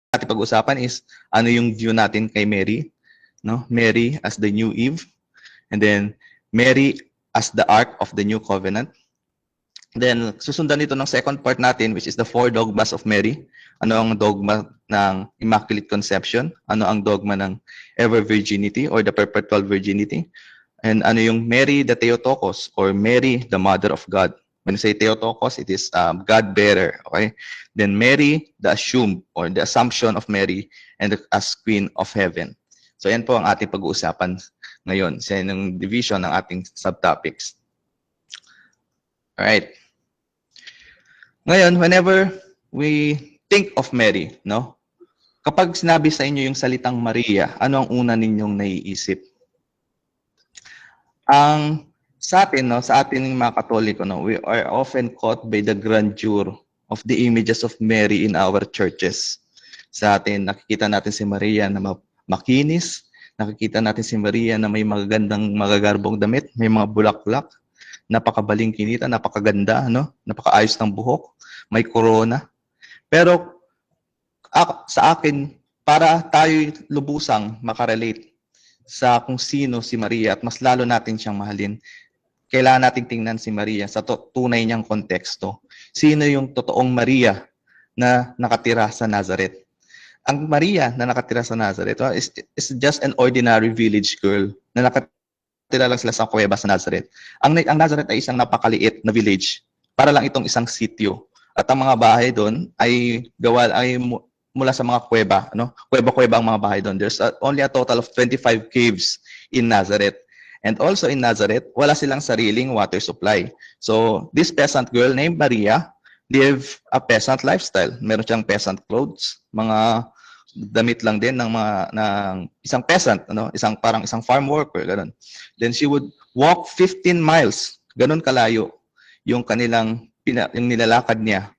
natin pag-usapan is ano yung view natin kay Mary, no? Mary as the new Eve, and then Mary as the Ark of the New Covenant. Then susundan nito ng second part natin, which is the four dogmas of Mary. Ano ang dogma ng Immaculate Conception? Ano ang dogma ng Ever Virginity or the Perpetual Virginity? And ano yung Mary the Theotokos or Mary the Mother of God? When you say Theotokos, it is God bearer. Okay. Then Mary the Assumed or the Assumption of Mary and as Queen of Heaven. So yan po ang ating pag-uusapan ngayon. Sa yung division ng ating subtopics. Alright. Ngayon, whenever we think of Mary, no? Kapag sinabi sa inyo yung salitang Maria, ano ang una ninyong naiisip? Ang sa atin, no, sa ating mga Katoliko, no, we are often caught by the grandeur of the images of Mary in our churches. Sa atin, nakikita natin si Maria na makinis, nakikita natin si Maria na may magagandang magagarbong damit, may mga bulaklak, napakabaling kinita, napakaganda, no? Napakaayos ng buhok, may corona. Pero sa akin, para tayo lubusang makarelate sa kung sino si Maria at mas lalo natin siyang mahalin, kailangan nating tingnan si Maria sa tunay niyang konteksto. Sino yung totoong Maria na nakatira sa Nazareth? Ang Maria na nakatira sa Nazareth is just an ordinary village girl na nakatira lang sila sa kuweba sa Nazareth. Ang Nazareth ay isang napakaliit na village. Para lang itong isang sitio. At ang mga bahay doon ay mula sa mga kuweba, no? Kuweba-kuweba ang mga bahay doon. There's only a total of 25 caves in Nazareth. And also in Nazareth, wala silang sariling water supply. So this peasant girl named Maria live a peasant lifestyle. Meron siyang peasant clothes, mga damit lang din ng isang peasant, ano, parang isang farm worker, ganun. Then she would walk 15 miles, ganun kalayo yung yung nilalakad niya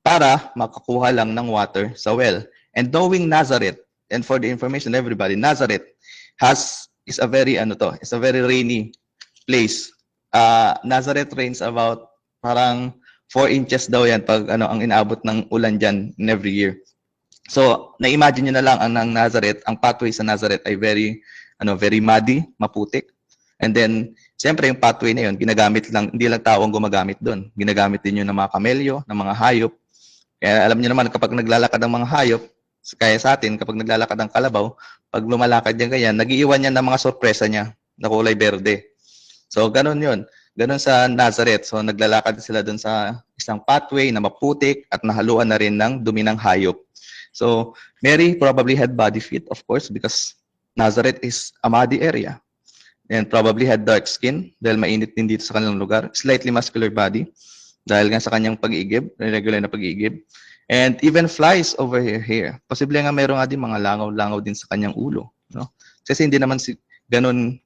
para makakuha lang ng water sa well. And knowing Nazareth, and for the information of everybody, Nazareth is a very rainy place. Nazareth rains about parang 4 inches daw yan pag ang inaabot ng ulan diyan in every year. So, na-imagine niyo na lang ang Nazareth, ang pathway sa Nazareth ay very muddy, maputik. And then, siyempre yung pathway na yun, ginagamit lang, hindi lang tao ang gumagamit doon. Ginagamit din yun ng mga kamelyo, ng mga hayop. Kaya alam niyo naman, kapag naglalakad ang mga hayop, kaya sa atin, kapag naglalakad ang kalabaw, pag lumalakad yan ganyan, nag-iiwan yan ng mga sorpresa niya na kulay berde. So, ganun yun. Ganun sa Nazareth. So, naglalakad sila dun sa isang pathway na maputik at nahaluan na rin ng dumi ng hayop. So, Mary probably had body fit, of course, because Nazareth is a muddy area. And probably had dark skin dahil mainit din dito sa kanilang lugar. Slightly muscular body dahil nga sa kanyang pag-iigib, regular na pag-iigib. And even flies over her hair. Posible nga mayroon nga din mga langaw-langaw din sa kanyang ulo. No? Kasi hindi naman ganun,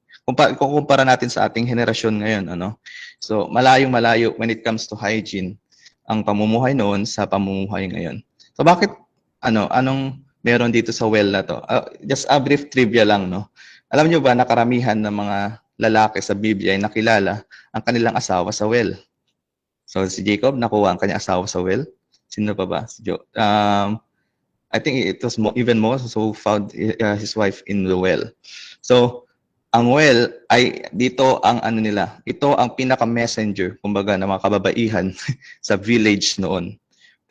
kumpara natin sa ating henerasyon ngayon. So, malayong-malayo when it comes to hygiene ang pamumuhay noon sa pamumuhay ngayon. So, bakit, anong meron dito sa well na to? Just a brief trivia lang, no? Alam niyo ba na karamihan ng mga lalaki sa Biblia ay nakilala ang kanilang asawa sa well? So, si Jacob nakuha ang kanyang asawa sa well. Sino pa ba? Si I think it was even Moses who found his wife in the well. So, ang well ay dito ang ito ang pinaka-messenger, kumbaga, ng mga kababaihan sa village noon.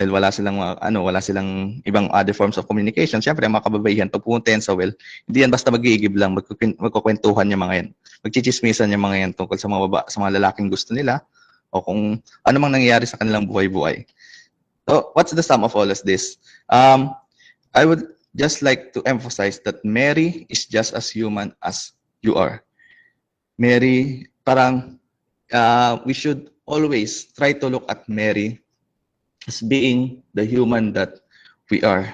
Dahil wala silang ibang other forms of communication. Siyempre, ang mga kababaihan, pupunta yan sa well, hindi yan basta mag-iigib lang, magkukwentuhan yung mga yan. Magchichismisan yung mga yan tungkol sa mga lalaking gusto nila, o kung ano mang nangyayari sa kanilang buhay-buhay. So, what's the sum of all of this? I would just like to emphasize that Mary is just as human as you are. Mary, parang we should always try to look at Mary as being the human that we are.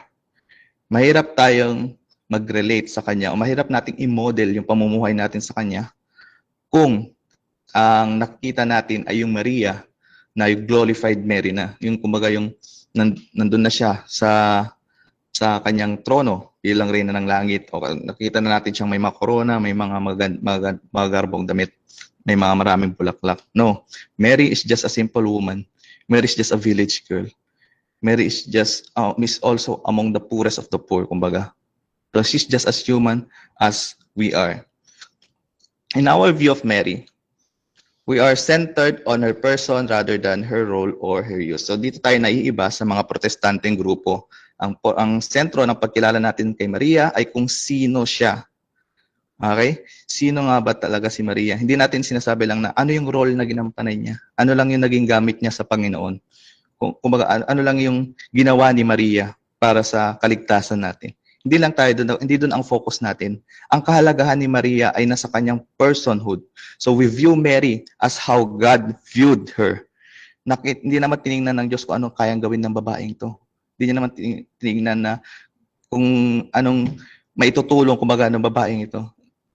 Mahirap tayong mag-relate sa kanya o mahirap nating i-model yung pamumuhay natin sa kanya kung ang nakikita natin ay yung Maria na yung glorified Mary na. Yung kumbaga yung nandun na siya sa kanyang trono bilang reyna ng langit. O nakita na natin siyang may mga corona, may mga garbong damit, may mga maraming bulaklak. No, Mary is just a simple woman. Mary is just a village girl. Mary is also among the poorest of the poor, kumbaga. So she's just as human as we are. In our view of Mary, we are centered on her person rather than her role or her use. So dito tayo naiiba sa mga protestanteng grupo. Ang sentro ng pagkilala natin kay Maria ay kung sino siya. Okay? Sino nga ba talaga si Maria? Hindi natin sinasabi lang na ano yung role na ginampanan niya. Ano lang yung naging gamit niya sa Panginoon. Kumbaga, ano lang yung ginawa ni Maria para sa kaligtasan natin. Hindi doon ang focus natin. Ang kahalagahan ni Maria ay nasa kanyang personhood. So we view Mary as how God viewed her. Hindi naman tiningnan ng Diyos kung anong kayang gawin ng babaeng to. Hindi niya naman tiningnan na kung anong maitutulong kumbaga ng babaeng ito.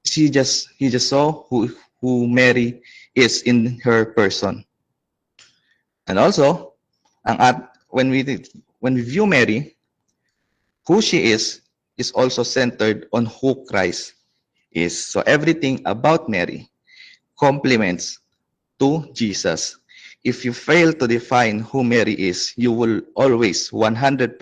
He just saw who Mary is in her person. And also, when we view Mary, who she is also centered on who Christ is. So everything about Mary complements to Jesus. If you fail to define who Mary is, you will always 100%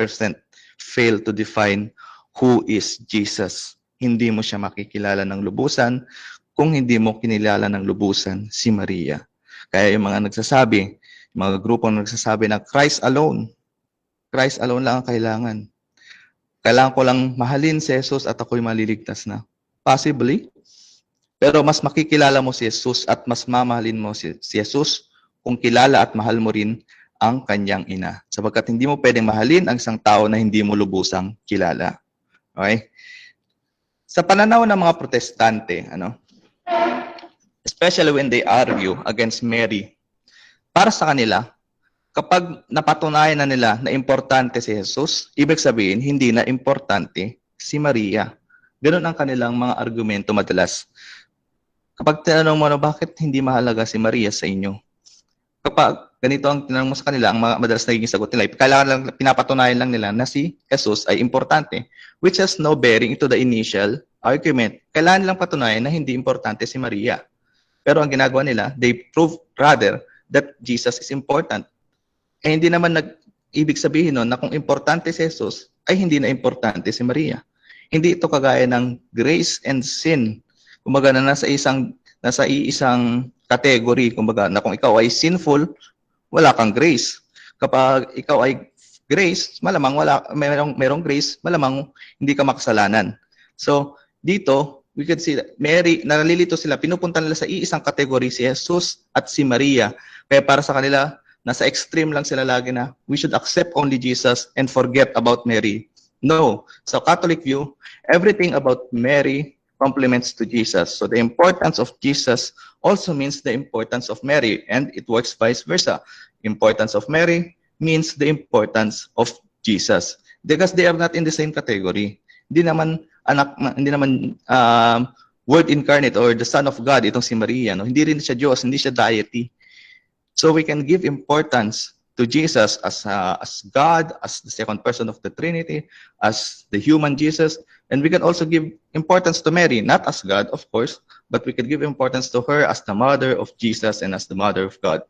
fail to define who is Jesus. Hindi mo siya makikilala ng lubusan kung hindi mo kinilala ng lubusan si Maria. Kaya yung mga grupong nagsasabi na Christ alone lang ang kailangan. Kailangan ko lang mahalin si Jesus at ako'y maliligtas na. Possibly. Pero mas makikilala mo si Jesus at mas mamahalin mo si Jesus kung kilala at mahal mo rin ang kanyang ina. Sapagkat hindi mo pwedeng mahalin ang isang tao na hindi mo lubusang kilala. Okay? Sa pananaw ng mga protestante, especially when they argue against Mary, para sa kanila, kapag napatunayan na nila na importante si Jesus, ibig sabihin, hindi na importante si Maria. Ganun ang kanilang mga argumento madalas. Kapag tinanong mo na bakit hindi mahalaga si Maria sa inyo, kapag ganito ang tinanong mo sa kanila, ang madalas nagiging sagot nila, pinapatunayan lang nila na si Jesus ay importante, which has no bearing into the initial argument. Kailangan nilang patunayan na hindi importante si Maria. Pero ang ginagawa nila, they prove rather that Jesus is important. Eh hindi naman ibig sabihin nun na kung importante si Jesus, ay hindi na importante si Maria. Hindi ito kagaya ng grace and sin. Kumbaga na nasa iisang category, kumbaga na kung ikaw ay sinful, wala kang grace. Kapag ikaw ay grace, malamang merong grace, malamang hindi ka makasalanan. So, dito, we could see that Mary, nalilito sila, pinupunta nila sa iisang category si Jesus at si Maria. Kaya para sa kanila, nasa extreme lang sila lagi na we should accept only Jesus and forget about Mary. No. So, Catholic view, everything about Mary complements to Jesus. So, the importance of Jesus also means the importance of Mary, and it works vice versa. Importance of Mary means the importance of Jesus. Because they are not in the same category. Hindi naman Word incarnate or the Son of God itong si Maria. No? Hindi rin siya Diyos, hindi siya deity. So we can give importance to Jesus as God, as the second person of the Trinity, as the human Jesus, and we can also give importance to Mary, not as God, of course, but we can give importance to her as the mother of Jesus and as the mother of God.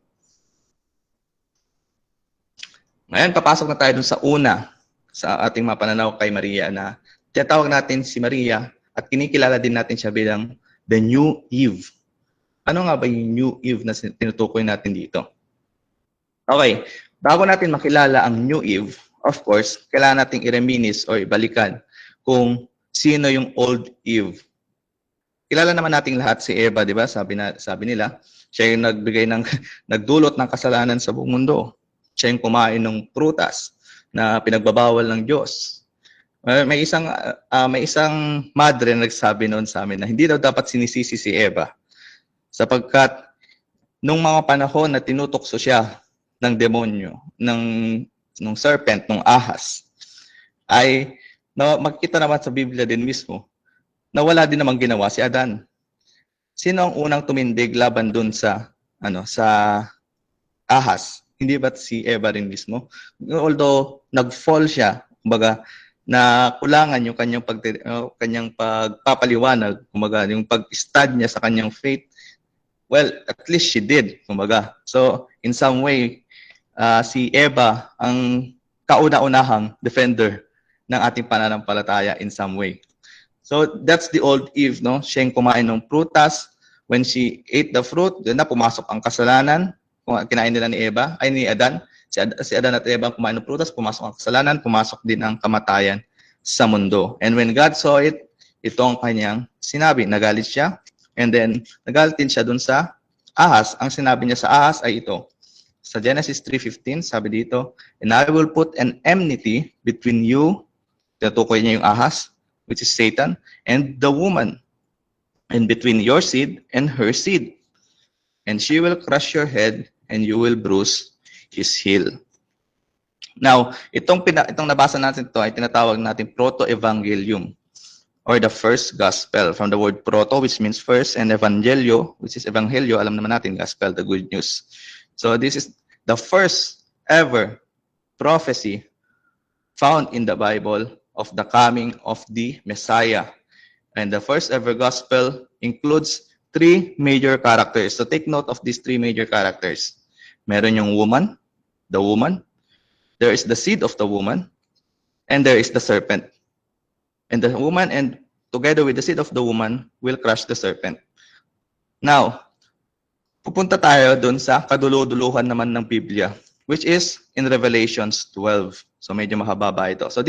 Ngayon, papasok na tayo dun sa una sa ating mapananaw kay Maria na tinatawag natin si Maria at kinikilala din natin siya bilang the new Eve. Ano nga ba yung new Eve na tinutukoy natin dito? Okay, bago natin makilala ang new Eve, of course, kailangan nating i-reminisce or ibalikan kung sino yung old Eve. Kilala naman nating lahat si Eva, di ba? Sabi nila, siya yung nagdulot ng kasalanan sa buong mundo. Siya yung kumain ng prutas na pinagbabawal ng Diyos. May isang madre na nagsabi noon sa amin na hindi daw dapat sinisisi si Eva sapagkat nung mga panahon na tinutokso siya ng demonyo, ng serpent, ng ahas, ay makikita naman sa Biblia din mismo na wala din namang ginawa si Adan. Sino ang unang tumindig laban dun sa ahas? Hindi ba si Eva rin mismo? Although nag-fall siya, kumbaga, na kulangan yung kanyang pagpapaliwanag, kumbaga, yung pag-stud niya sa kanyang faith, well, at least she did, kumbaga. So, in some way, si Eva ang kauna-unahang defender ng ating pananampalataya in some way. So that's the old Eve, no? Siya yung kumain ng prutas. When she ate the fruit, doon na pumasok ang kasalanan. Kinain nila ni Adan. Si Adan at Eva kumain ng prutas, pumasok ang kasalanan, pumasok din ang kamatayan sa mundo. And when God saw it, ito ang kanyang sinabi. Nagalit siya. And then, nagalit din siya dun sa ahas. Ang sinabi niya sa ahas ay ito. Sa Genesis 3:15, sabi dito, and I will put an enmity between you, tinutukoy niya yung ahas, which is Satan, and the woman, and between your seed and her seed. And she will crush your head, and you will bruise his heel. Now, itong nabasa natin ito ay tinatawag natin proto-evangelium, or the first gospel, from the word proto, which means first, and evangelio, which is evangelio, alam naman natin, gospel, the good news. So this is the first ever prophecy found in the Bible of the coming of the Messiah. And the first ever gospel includes 3 major characters. So take note of these 3 major characters. Meron yung woman, the woman, there is the seed of the woman, and there is the serpent. And the woman, and together with the seed of the woman, will crush the serpent. Now, pupunta tayo dun sa kaduluduluhan naman ng Biblia, which is in Revelations 12. So medyo mahaba ito. So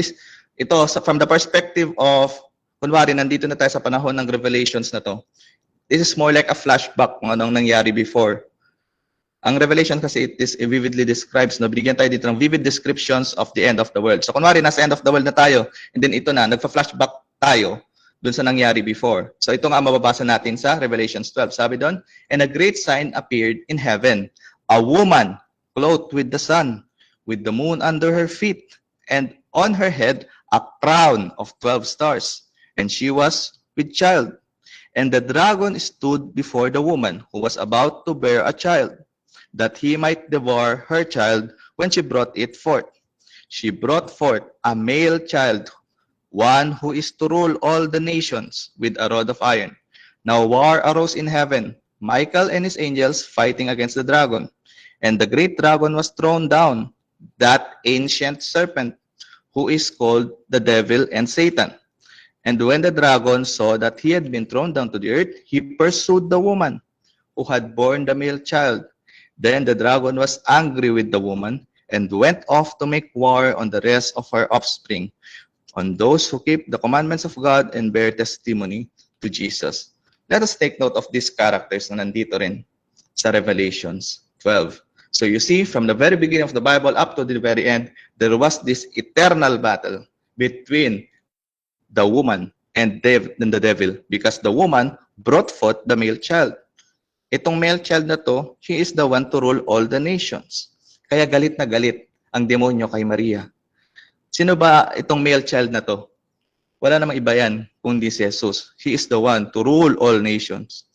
ito, from the perspective of, kunwari, nandito na tayo sa panahon ng Revelations na to. This is more like a flashback kung anong nangyari before. Ang Revelation kasi it vividly describes, no, binigyan tayo dito ng vivid descriptions of the end of the world. So kunwari, nasa end of the world na tayo, and then ito na, nagpa-flashback tayo dun sa nangyari before. So ito nga mababasa natin sa Revelations 12. Sabi doon, and a great sign appeared in heaven, a woman clothed with the sun, with the moon under her feet, and on her head a crown of 12 stars. And she was with child. And the dragon stood before the woman who was about to bear a child, that he might devour her child when she brought it forth. She brought forth a male child, one who is to rule all the nations with a rod of iron. Now war arose in heaven, Michael and his angels fighting against the dragon. And the great dragon was thrown down, that ancient serpent, who is called the devil and Satan. And when the dragon saw that he had been thrown down to the earth, he pursued the woman who had borne the male child. Then the dragon was angry with the woman and went off to make war on the rest of her offspring, on those who keep the commandments of God and bear testimony to Jesus. Let us take note of these characters na nandito rin sa Revelations 12. So you see, from the very beginning of the Bible up to the very end, there was this eternal battle between the woman and the devil, because the woman brought forth the male child. Itong male child na to, he is the one to rule all the nations. Kaya galit na galit ang demonyo kay Maria. Sino ba itong male child na to? Wala namang iba yan, kundi si Jesus. He is the one to rule all nations.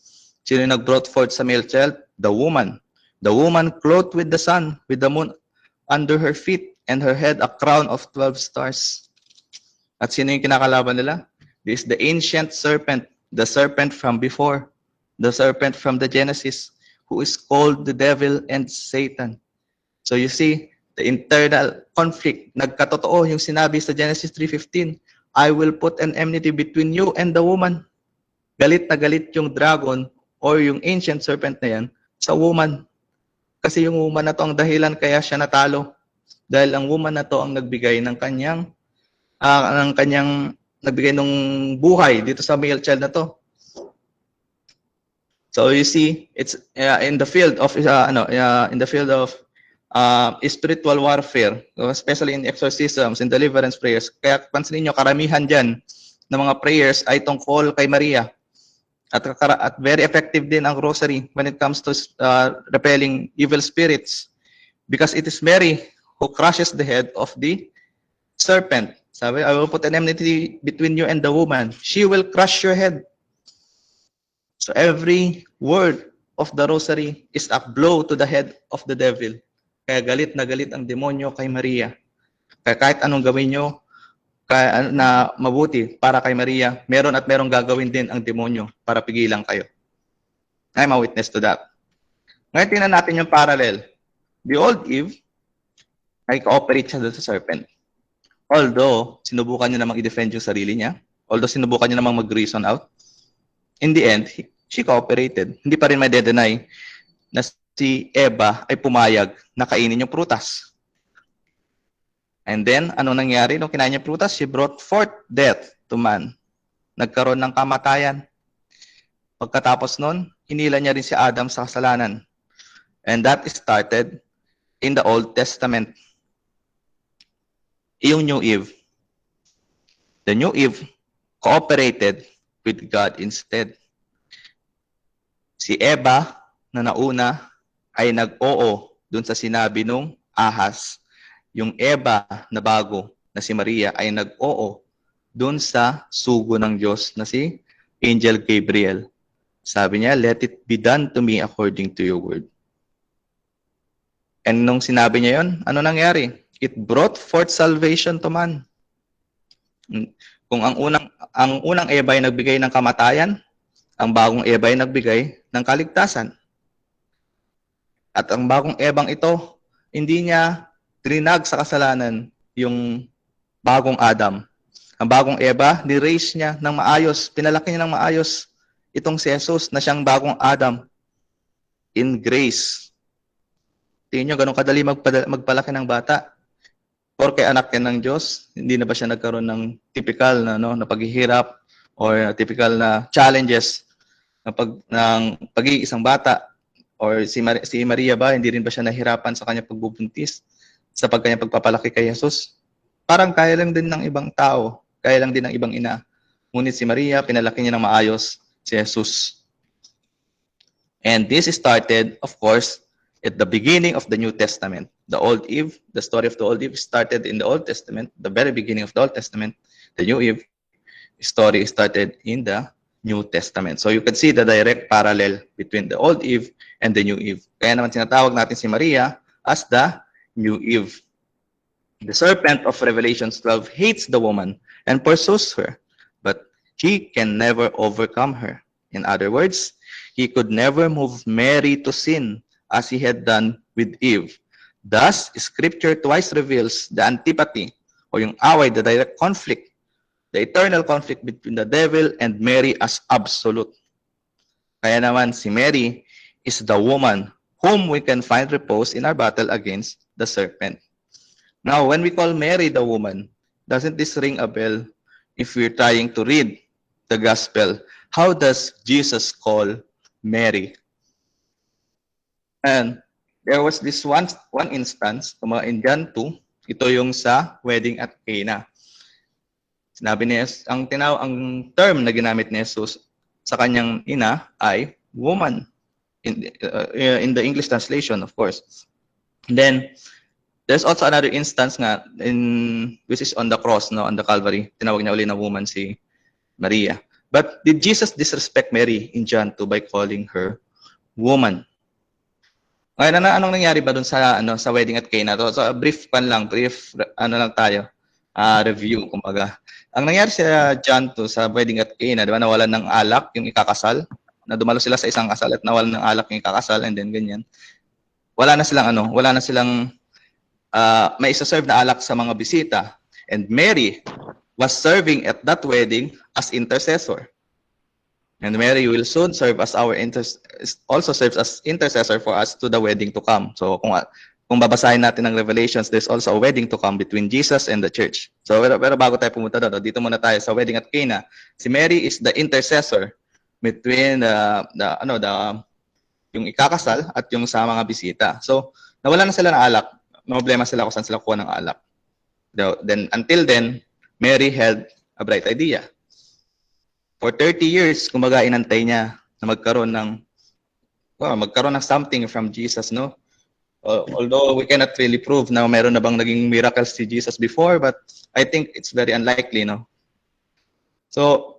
Sino yung nag-brought forth sa male child? The woman. The woman clothed with the sun, with the moon under her feet, and her head a crown of 12 stars. At sino yung kinakalaban nila? This is the ancient serpent, the serpent from before, the serpent from the Genesis, who is called the devil and Satan. So you see, the internal conflict, nagkatotoo yung sinabi sa Genesis 3:15, I will put an enmity between you and the woman. Galit na galit yung dragon or yung ancient serpent na yan sa woman. Kasi yung woman na to ang dahilan kaya siya natalo. Dahil ang woman na to ang nagbigay ng kanyang nagbigay ng buhay dito sa male child na to. So you see, it's in the field of spiritual warfare, especially in exorcisms and deliverance prayers. Kaya pansinin niyo, karamihan diyan ng mga prayers ay tungkol kay Maria. At very effective din ang rosary when it comes to repelling evil spirits, because it is Mary who crushes the head of the serpent. Sabi, I will put an enmity between you and the woman. She will crush your head. So every word of the rosary is a blow to the head of the devil. Kaya galit na galit ang demonyo kay Maria. Kaya kahit anong gawin nyo na mabuti para kay Maria, meron at merong gagawin din ang demonyo para pigilan kayo. I'm a witness to that. Ngayon tingnan natin yung parallel. The old Eve Nag-cooperate siya doon sa serpent. Although, sinubukan niya namang i-defend yung sarili niya, although sinubukan niya namang mag-reason out, in the end, she cooperated. Hindi pa rin may de-deny na si Eva ay pumayag na kainin yung prutas. And then, ano nangyari nung kinain niya prutas? She brought forth death to man. Nagkaroon ng kamatayan. Pagkatapos nun, hinila niya rin si Adam sa kasalanan. And that started in the Old Testament. Yung New Eve. The New Eve cooperated with God instead. Si Eva na nauna ay nag-oo dun sa sinabi nung ahas. Yung Eva na bago na si Maria ay nag-oo dun sa sugo ng Diyos na si Angel Gabriel. Sabi niya, let it be done to me according to your word. And nung sinabi niya yon, ano nangyari? It brought forth salvation to man. Kung ang unang Eva ay nagbigay ng kamatayan, ang bagong Eva ay nagbigay ng kaligtasan. At ang bagong Ebang ito, hindi niya trinag sa kasalanan yung bagong Adam. Ang bagong Eva, ni-raise niya ng maayos, pinalaki niya ng maayos itong si Jesus na siyang bagong Adam in grace. Tingnan niyo, ganun kadali magpalaki ng bata. Porke anak yan ng Diyos, hindi na ba siya nagkaroon ng typical na paghihirap or typical na challenges ng pag-iisang bata? Or si Maria ba, hindi rin ba siya nahirapan sa kanyang pagbubuntis, sa kanyang pagpapalaki kay Jesus? Parang kaya lang din ng ibang tao, kaya lang din ng ibang ina. Ngunit si Maria, pinalaki niya ng maayos si Jesus. And this started, of course, at the beginning of the New Testament. The Old Eve, the story of the Old Eve started in the Old Testament, the very beginning of the Old Testament. The New Eve story started in the New Testament. So you can see the direct parallel between the Old Eve and the New Eve. Kaya naman tinatawag natin si Maria as the New Eve. The serpent of Revelations 12 hates the woman and pursues her, but he can never overcome her. In other words, he could never move Mary to sin as he had done with Eve. Thus, Scripture twice reveals the antipathy o yung away, the direct conflict, the eternal conflict between the devil and Mary as absolute. Kaya naman, si Mary is the woman whom we can find repose in our battle against the serpent. Now, when we call Mary the woman, doesn't this ring a bell if we're trying to read the gospel? How does Jesus call Mary? And there was this one instance, in John 2, ito yung sa wedding at Cana. Sinabi niya, ang term na ginamit ni Jesus sa kanyang ina ay woman. In the English translation, of course. And then, there's also another instance nga, which is on the cross, on the Calvary. Tinawag niya uli na woman si Maria. But did Jesus disrespect Mary in John 2 by calling her woman? Ngayon, anong nangyari ba dun sa wedding at Cana? So brief lang tayo, review kumbaga. Ang nangyari sa John 2 sa wedding at Cana, di ba, nawalan ng alak yung ikakasal, na dumalo sila sa isang kasal at nawalan ng alak yung ikakasal, and then ganyan. Wala na silang may isa-serve na alak sa mga bisita. And Mary was serving at that wedding as intercessor. And Mary will soon serve as also serves as intercessor for us to the wedding to come. So kung babasahin natin ng Revelations, there's also a wedding to come between Jesus and the church. So pero bago tayo pumunta doon, dito muna tayo sa wedding at Cana. Si Mary is the intercessor between yung ikakasal at yung sa mga bisita. So nawala na sila ng alak. Problema sila kung saan sila kuha ng alak. Then until then, Mary had a bright idea. For 30 years, kumbaga inantay niya na magkaroon ng something from Jesus, no? Although we cannot really prove na meron na bang naging miracles si Jesus before, but I think it's very unlikely, no? So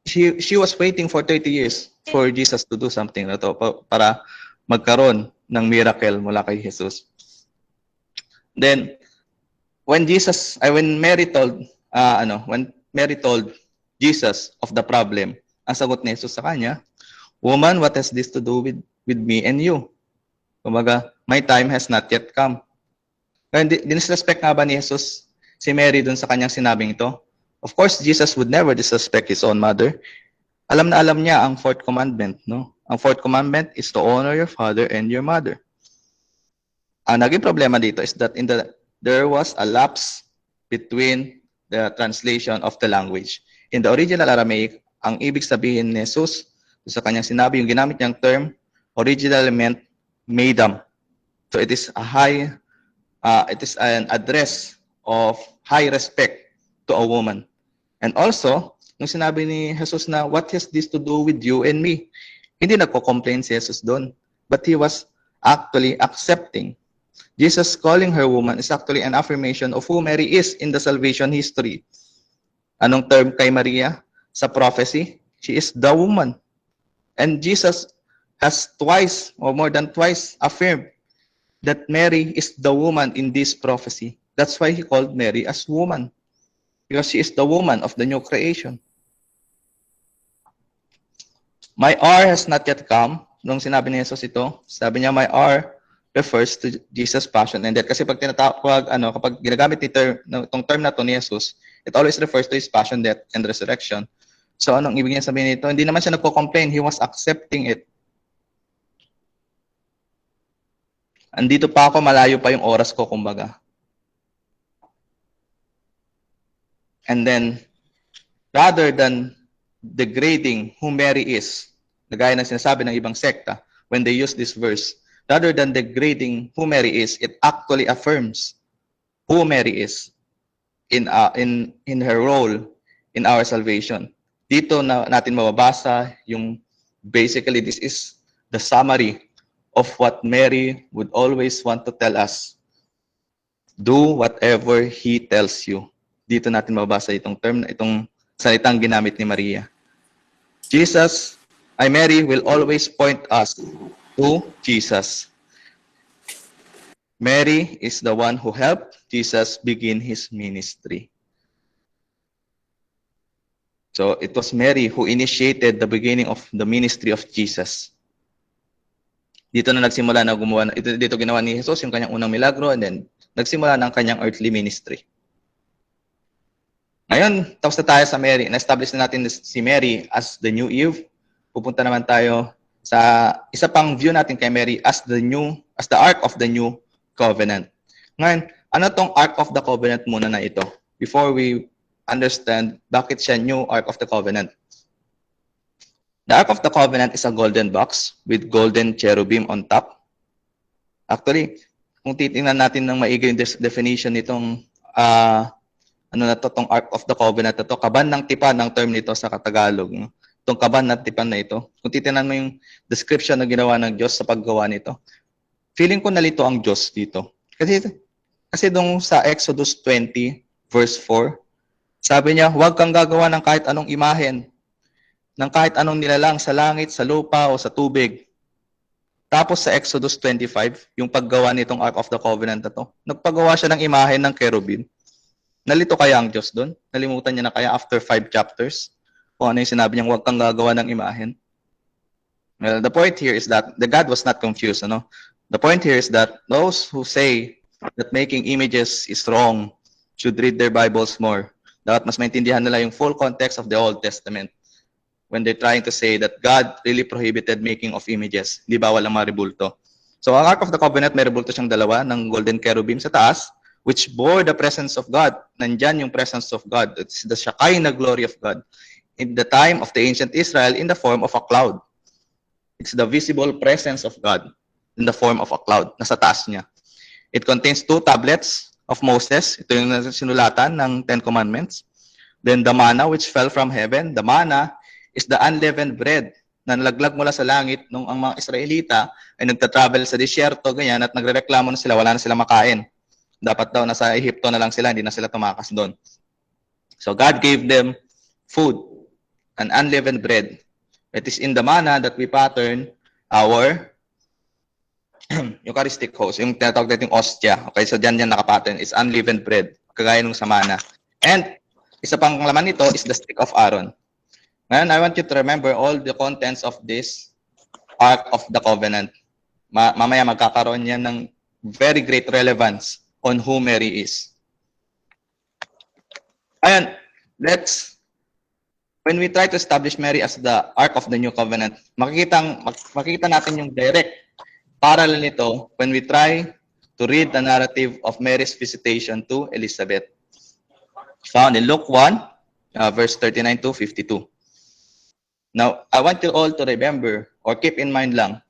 she was waiting for 30 years for Jesus to do something na to para magkaroon ng miracle mula kay Jesus. Then when Mary told Jesus of the problem, ang sagot ni Jesus sa kanya, "Woman, what has this to do with me and you?" Kumbaga, my time has not yet come. Ngayon, dinisrespect nga ba ni Jesus si Mary dun sa kanyang sinabing ito? Of course, Jesus would never disrespect his own mother. Alam na alam niya ang fourth commandment, no? Ang fourth commandment is to honor your father and your mother. Ang naging problema dito is that there was a lapse between the translation of the language. In the original Aramaic, ang ibig sabihin ni Jesus sa kanyang sinabi, yung ginamit niyang term, originally meant madam. So it is it is an address of high respect to a woman. And also, nung sinabi ni Jesus na, what has this to do with you and me? Hindi nagko-complain si Jesus doon, but he was actually accepting. Jesus calling her woman is actually an affirmation of who Mary is in the salvation history. Anong term kay Maria? Sa prophecy, she is the woman. And Jesus has twice or more than twice affirmed that Mary is the woman in this prophecy. That's why he called Mary as woman. Because she is the woman of the new creation. My hour has not yet come. Nung sinabi ni Jesus ito, sabi niya, my hour refers to Jesus' passion and death. Kasi pag kapag ginagamit itong term na to ni Jesus, it always refers to his passion, death, and resurrection. So anong ibig niya sabihin nito? Hindi naman siya nagko-complain. He was accepting it. Andito pa ako, malayo pa yung oras ko, kumbaga. And then, rather than degrading who Mary is, gaya ng sinasabi ng ibang sekta, when they use this verse, rather than degrading who Mary is, it actually affirms who Mary is in her role in our salvation. Dito natin mababasa yung, basically, this is the summary of what Mary would always want to tell us. Do whatever he tells you. Dito natin mababasa itong salitang ginamit ni Maria. Mary will always point us to Jesus. Mary is the one who helped Jesus begin his ministry. So it was Mary who initiated the beginning of the ministry of Jesus. Dito na nagsimula na gumawa, dito ginawa ni Jesus yung kanyang unang milagro, and then nagsimula ng kanyang earthly ministry. Ngayon, tapos na tayo sa Mary. Na-establish na natin si Mary as the new Eve. Pupunta naman tayo sa isa pang view natin kay Mary as the Ark of the New Covenant. Ngayon, ano tong Ark of the Covenant muna na ito? Before we understand bakit siya new Ark of the Covenant. The Ark of the Covenant is a golden box with golden cherubim on top. Actually, kung titingnan natin ng maigi yung definition nitong tong Ark of the Covenant na to, kaban ng tipan ng term nito sa Tagalog. Itong kaban ng tipan na ito. Kung titingnan mo yung description na ginawa ng Diyos sa paggawa nito, feeling ko nalito ang Diyos dito. Kasi dong sa Exodus 20 verse 4, sabi niya, huwag kang gagawa ng kahit anong imahen, ng kahit anong nilalang sa langit, sa lupa, o sa tubig. Tapos sa Exodus 25, yung paggawa nitong Ark of the Covenant na to, nagpagawa siya ng imahen ng cherubim. Nalito kaya ang Diyos doon? Nalimutan niya na kaya after 5 chapters? Kung ano yung sinabi niya, huwag kang gagawa ng imahen? Well, the point here is that the God was not confused. Ano? The point here is that those who say that making images is wrong should read their Bibles more. Dapat mas maintindihan nila yung full context of the Old Testament when they're trying to say that God really prohibited making of images. Di ba walang maribulto? So, ang Ark of the Covenant, may ribulto siyang dalawa ng golden cherubim sa taas, which bore the presence of God. Nandyan yung presence of God. It's the Shekinah glory of God. In the time of the ancient Israel, in the form of a cloud. It's the visible presence of God in the form of a cloud. Nasa taas niya. It contains 2 tablets of Moses. Ito yung sinulatan ng 10 Commandments. Then the manna which fell from heaven. The manna is the unleavened bread na nalaglag mula sa langit nung ang mga Israelita ay nagta-travel sa disyerto, ganyan, at nagrereklamo na sila, wala na sila makain. Dapat daw nasa Ehipto na lang sila, hindi na sila tumakas doon. So God gave them food, an unleavened bread. It is in the manna that we pattern our Eucharistic host, yung tinatawag natin ostia. Okay, so dyan nakapattern is unleavened bread, kagaya nung sa manna. And isa pang laman nito is the stick of Aaron. Ngayon, I want you to remember all the contents of this Ark of the Covenant. Mamaya magkakaroon yan ng very great relevance on who Mary is. Ayan, when we try to establish Mary as the Ark of the New Covenant, makikita natin yung direct parallel nito when we try to read the narrative of Mary's visitation to Elizabeth, found in Luke 1, verse 39 to 52. Now, I want you all to remember or keep in mind lang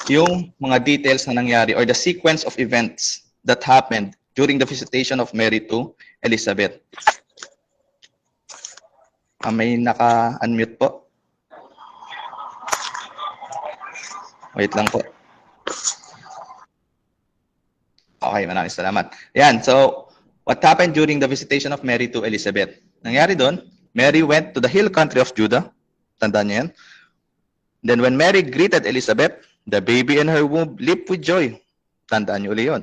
yung mga details na nangyari or the sequence of events that happened during the visitation of Mary to Elizabeth. May naka-unmute po. Wait lang po. Okay, maraming salamat. Yan, so what happened during the visitation of Mary to Elizabeth? Nangyari doon, Mary went to the hill country of Judah. Tandaan niyo yan. Then when Mary greeted Elizabeth, the baby in her womb leaped with joy. Tandaan niyo ulit yun.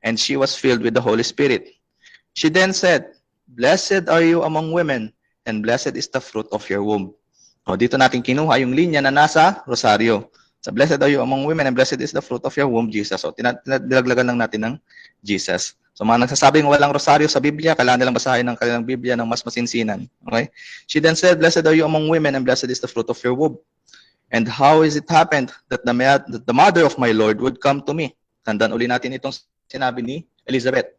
And she was filled with the Holy Spirit. She then said, "Blessed are you among women, and blessed is the fruit of your womb." O, dito natin kinuha yung linya na nasa Rosario. So, blessed are you among women, and blessed is the fruit of your womb, Jesus. So, dinaglagan lang natin ng Jesus. So, mga nagsasabing walang Rosario sa Biblia, kailangan nilang basahin ng kanilang Biblia ng mas masinsinan. Okay? She then said, "Blessed are you among women, and blessed is the fruit of your womb. And how is it happened that the mother of my Lord would come to me?" Tandaan uli natin itong sinabi ni Elizabeth.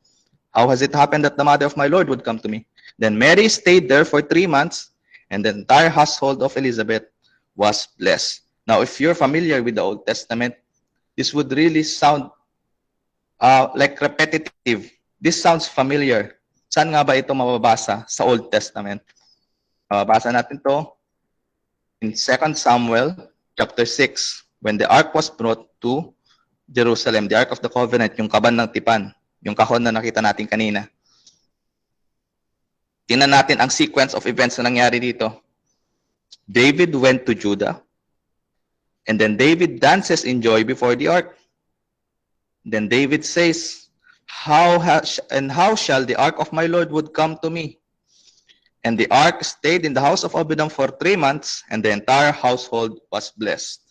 How has it happened that the mother of my Lord would come to me? Then Mary stayed there for 3 months, and the entire household of Elizabeth was blessed. Now, if you're familiar with the Old Testament, this would really sound like repetitive. This sounds familiar. Saan nga ba ito mababasa sa Old Testament? Mababasa natin to in 2 Samuel chapter 6, when the ark was brought to Jerusalem, the Ark of the Covenant, yung kaban ng tipan, yung kahon na nakita natin kanina. Tingnan natin ang sequence of events na nangyari dito. David went to Judah, and then David dances in joy before the ark. Then David says, how shall the ark of my Lord would come to me? And the ark stayed in the house of Obededom for 3 months, and the entire household was blessed.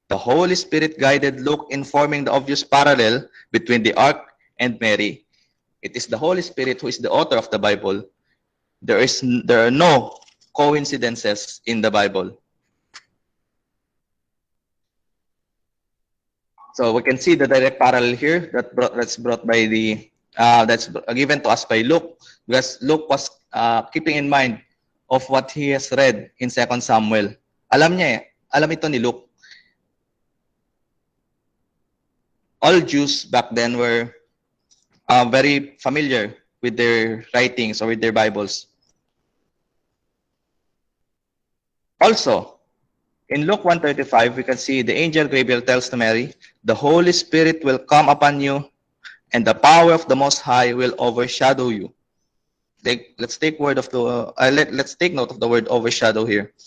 The Holy Spirit guided Luke in forming the obvious parallel between the ark and Mary. It is the Holy Spirit who is the author of the Bible. There are no coincidences in the Bible. So we can see the direct parallel here that's brought by that's given to us by Luke, because Luke was keeping in mind of what he has read in 2 Samuel. Alam ito ni Luke. All Jews back then were very familiar with their writings or with their Bibles. Also, in Luke 1:35, we can see the angel Gabriel tells to Mary, "The Holy Spirit will come upon you, and the power of the Most High will overshadow you." Let's take note of the word overshadow here.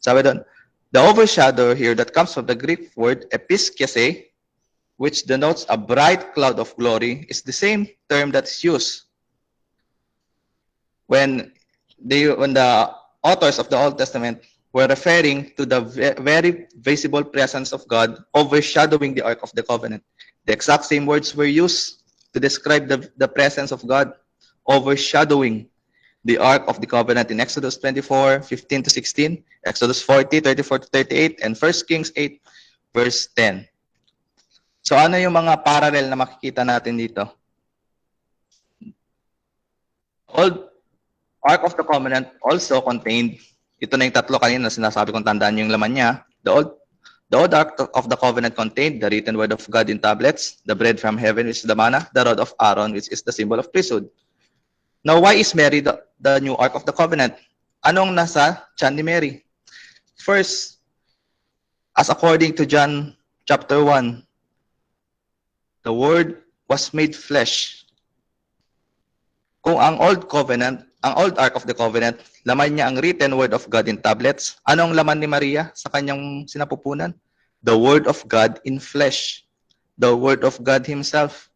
Sabi doon, the overshadow here that comes from the Greek word episkese, which denotes a bright cloud of glory, is the same term that's used when the authors of the Old Testament were referring to the very visible presence of God overshadowing the Ark of the Covenant. The exact same words were used to describe the presence of God overshadowing the Ark of the Covenant in Exodus 24:15-16, Exodus 40:34-38, and 1 Kings 8, verse 10. So ano yung mga parallel na makikita natin dito? Old Ark of the Covenant also contained, ito na yung tatlo kanina na sinasabi kong tandaan yung laman niya. The old Ark of the Covenant contained the written word of God in tablets, the bread from heaven, which is the manna, the rod of Aaron, which is the symbol of priesthood. Now, why is Mary the new Ark of the Covenant? Anong nasa tiyan ni Mary? First, as according to John chapter 1, the Word was made flesh. Kung ang Old Ark of the Covenant, laman niya ang written Word of God in tablets, anong laman ni Maria sa kanyang sinapupunan? The Word of God in flesh. The Word of God Himself.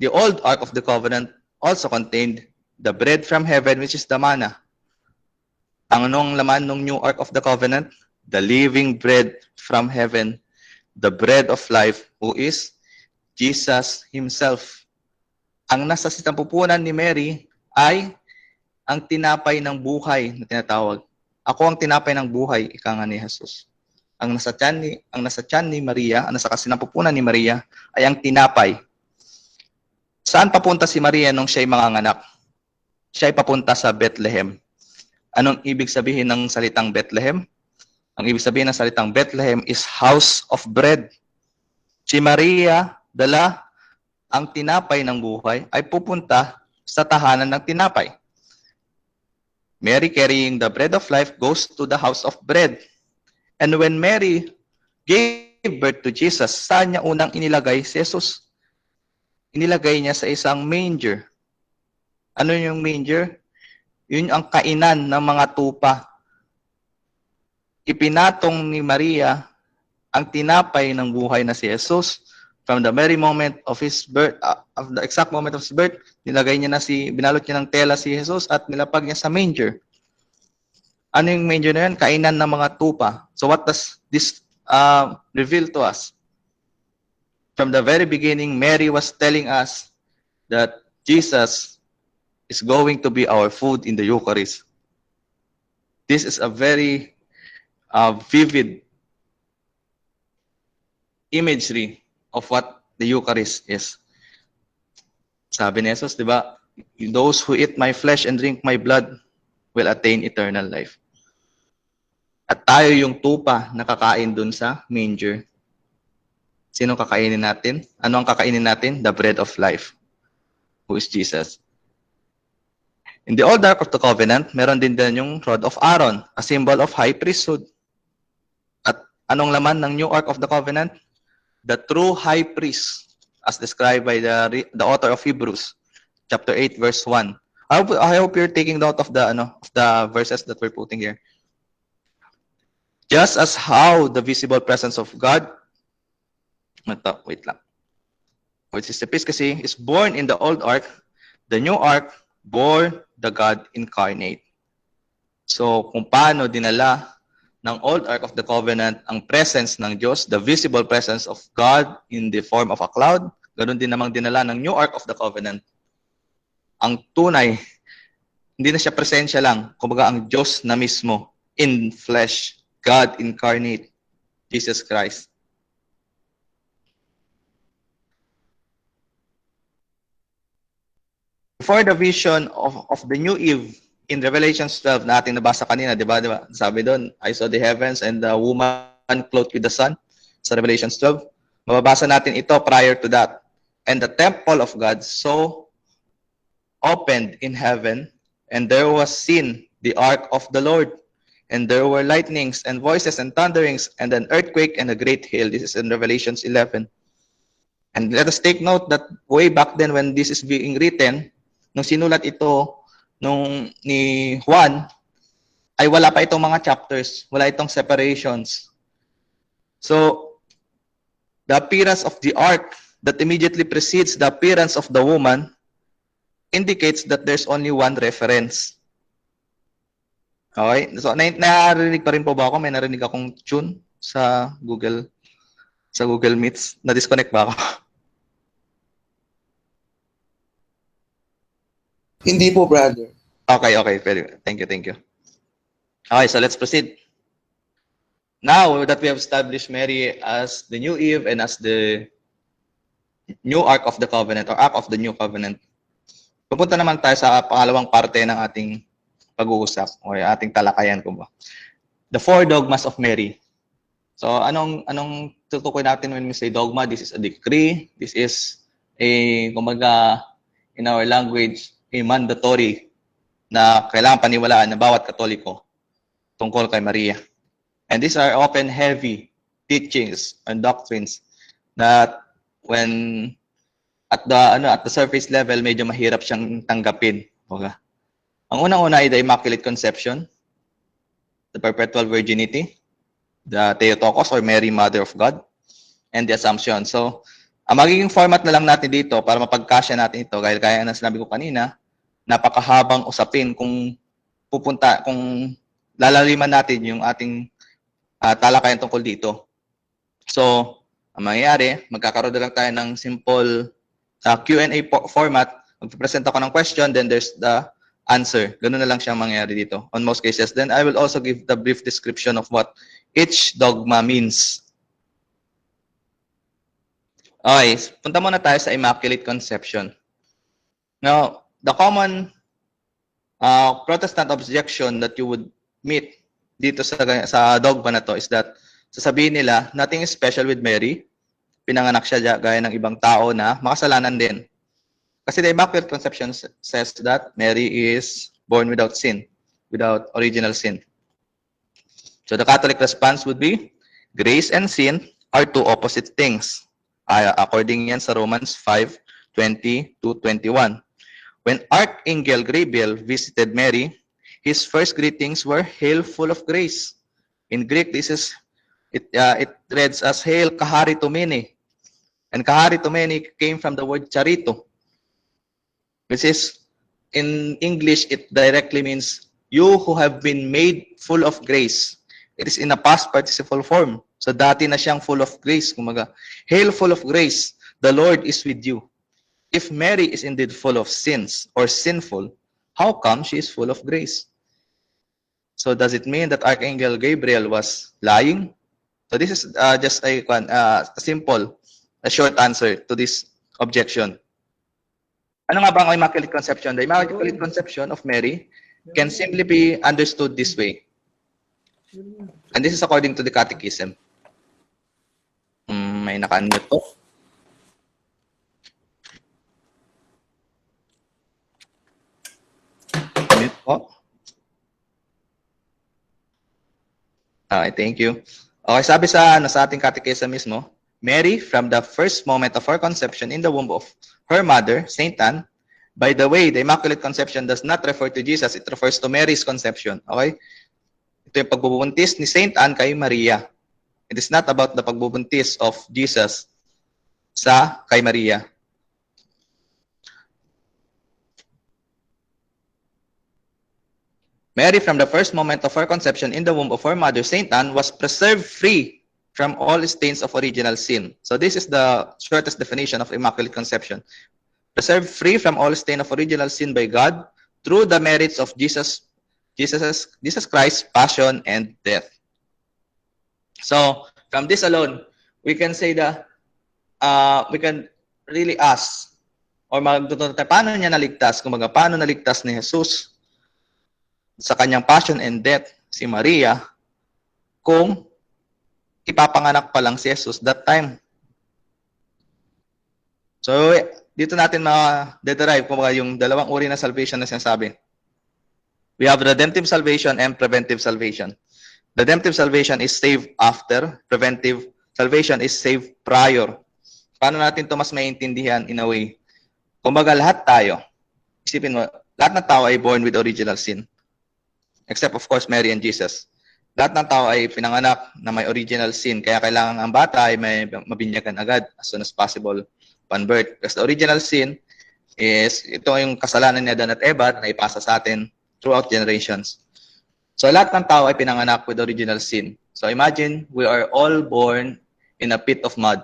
The Old Ark of the Covenant also contained the bread from heaven, which is the manna. Ang anong laman ng new Ark of the Covenant? The living bread from heaven, the bread of life, who is Jesus Himself. Ang nasa sinapupunan ni Mary ay ang tinapay ng buhay na tinatawag. Ako ang tinapay ng buhay, ika nga ni Jesus. Ang nasa tiyan ni Maria, ang nasa sinapupunan ni Maria ay ang tinapay. Saan papunta si Maria nung siya'y manganganak? Siya'y papunta sa Bethlehem. Anong ibig sabihin ng salitang Bethlehem? Ang ibig sabihin ng salitang Bethlehem is house of bread. Si Maria, dala ang tinapay ng buhay, ay pupunta sa tahanan ng tinapay. Mary carrying the bread of life goes to the house of bread. And when Mary gave birth to Jesus, saan niya unang inilagay si Jesus? Inilagay niya sa isang manger. Ano yung manger? Yun ang kainan ng mga tupa. Ipinatong ni Maria ang tinapay ng buhay na si Jesus. From the very moment of his birth, of the exact moment of his birth, binalot niya ng tela si Jesus at nilapag niya sa manger. Ano yung manger na yan? Kainan ng mga tupa. So what does this reveal to us? From the very beginning, Mary was telling us that Jesus is going to be our food in the Eucharist. This is a very vivid imagery of what the Eucharist is. Sabi ni Jesus, di ba? Those who eat my flesh and drink my blood will attain eternal life. At tayo yung tupa na kakain dun sa manger. Sino kakainin natin? Ano ang kakainin natin? The bread of life, who is Jesus. In the Old Ark of the Covenant, meron din yung rod of Aaron, a symbol of high priesthood. At anong laman ng New Ark of the Covenant? The true high priest, as described by the author of Hebrews, chapter 8, verse 1. I hope you're taking note of the verses that we're putting here. Just as how the visible presence of God, which is the priest kasi, is born in the old ark, the new ark bore the God incarnate. So, kung paano dinala ng old ark of the covenant ang presence ng Diyos, the visible presence of God in the form of a cloud, ganoon din namang dinala ng new ark of the covenant. Ang tunay, hindi na siya presensya lang, kumbaga ang Diyos na mismo in flesh, God incarnate, Jesus Christ. Before the vision of the new Eve in Revelation 12 na ating nabasa kanina, di ba? Sabi doon, I saw the heavens and the woman clothed with the sun sa Revelation 12. Mababasa natin ito prior to that. And the temple of God so opened in heaven, and there was seen the ark of the Lord. And there were lightnings and voices and thunderings and an earthquake and a great hail. This is in Revelations 11. And let us take note that way back then when this is being written, nung sinulat ito ni Juan, ay wala pa itong mga chapters, wala itong separations. So, the appearance of the ark that immediately precedes the appearance of the woman indicates that there's only one reference. Okay? So, narinig pa rin po ba ako? May narinig akong tune sa Google Meets. Na-disconnect ba ako? Hindi po, brother. Okay. Thank you. Okay, so let's proceed. Now that we have established Mary as the new Eve and as the new Ark of the Covenant or Ark of the New Covenant, pupunta naman tayo sa pangalawang parte ng ating pag-uusap o ating talakayan ko ba. The four dogmas of Mary. So anong tutukoy natin when we say dogma? This is a decree. This is kumbaga in our language, a mandatory na kailangan paniwalaan ng bawat Katoliko tungkol kay Maria. And these are often heavy teachings and doctrines that when at the surface level medyo mahirap siyang tanggapin. Okay? Ang unang-una ay the Immaculate Conception, the Perpetual Virginity, the Theotokos or Mary Mother of God, and the Assumption. So, ang magiging format na lang natin dito para mapagkasya natin ito, gaya na sinabi ko kanina, napakahabang usapin kung lalaliman natin yung ating talakayan tungkol dito. So, Ang mangyayari, magkakaroon na lang tayo ng simple Q&A format. Mag-present ako ng question, then there's the answer. Ganun na lang siya mangyayari dito on most cases. Then I will also give the brief description of what each dogma means. Okay, punta muna tayo sa Immaculate Conception. Now, the common Protestant objection that you would meet dito sa dogma na to is that sasabihin nila, nothing is special with Mary. Pinanganak siya gaya ng ibang tao na makasalanan din. Kasi the Immaculate Conception says that Mary is born without sin, without original sin. So the Catholic response would be, grace and sin are two opposite things. According yan sa Romans 5:20-21. When Archangel Gabriel visited Mary, his first greetings were, "Hail, full of grace." In Greek, it reads as "Hail, Charitomene." And Charitomene came from the word charito, which is, in English, it directly means, you who have been made full of grace. It is in a past participle form. So dati na siyang full of grace. Kumaga, "Hail, full of grace, the Lord is with you." If Mary is indeed full of sins or sinful, how come she is full of grace? So does it mean that Archangel Gabriel was lying? So this is just a simple, a short answer to this objection. Ano nga ba ang Immaculate Conception? The Immaculate Conception of Mary can simply be understood this way. And this is according to the Catechism. May naka-unmute po. Unmute po. Okay, thank you. Okay, sabi sa ating Catechism mismo, Mary, from the first moment of her conception in the womb of her mother, Saint Anne, by the way, the Immaculate Conception does not refer to Jesus, it refers to Mary's conception. Okay? Ito yung pagbubuntis ni Saint Anne kay Maria. It is not about the pagbubuntis of Jesus kay Maria. Mary, from the first moment of her conception in the womb of her mother, Saint Anne, was preserved free from all stains of original sin. So this is the shortest definition of Immaculate Conception. Preserved free from all stain of original sin by God through the merits of Jesus Christ's passion and death. So from this alone, we can say that we can really ask or magtutunod tayo, paano niya naligtas? Kumaga, paano naligtas ni Jesus sa kanyang passion and death si Maria kung ipapanganak pa lang si Jesus that time? So, dito natin ma-derive kung yung dalawang uri na salvation na sinasabi. We have redemptive salvation and preventive salvation. Redemptive salvation is saved after. Preventive salvation is saved prior. Paano natin ito mas maintindihan in a way? Kumbaga, lahat tayo, isipin mo, lahat ng tao ay born with original sin. Except, of course, Mary and Jesus. Lahat ng tao ay pinanganak na may original sin. Kaya kailangan ang bata ay may mabinyagan agad as soon as possible upon birth. Because the original sin is, ito yung kasalanan ni Adan at Eva na ipasa sa atin throughout generations. So lahat ng tao ay pinanganak with original sin. So imagine, we are all born in a pit of mud.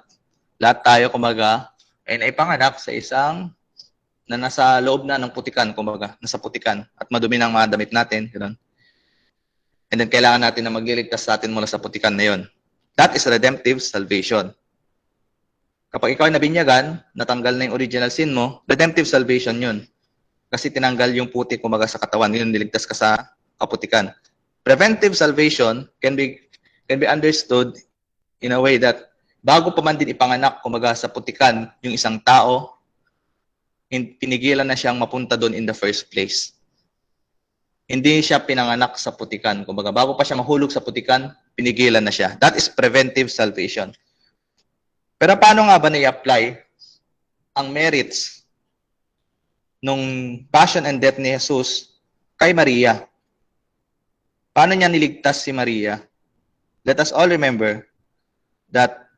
Lahat tayo, kumaga, ay naipanganak sa isang na nasa loob na ng putikan, kumaga, nasa putikan. At madumi ng mga damit natin. Ganun. And then kailangan natin na magliligtas sa atin mula sa putikan na yon. That is redemptive salvation. Kapag ikaw ay nabinyagan, natanggal na yung original sin mo, redemptive salvation yun. Kasi tinanggal yung puti kumaga sa katawan, yun niligtas ka sa kaputikan. Preventive salvation can be understood in a way that bago pa man din ipanganak kumaga sa putikan yung isang tao, pinigilan na siyang mapunta doon in the first place. Hindi siya pinanganak sa putikan. Kumbaga, bago pa siya mahulog sa putikan, pinigilan na siya. That is preventive salvation. Pero paano nga ba na-i-apply ang merits nung passion and death ni Jesus kay Maria? Paano niya niligtas si Maria? Let us all remember that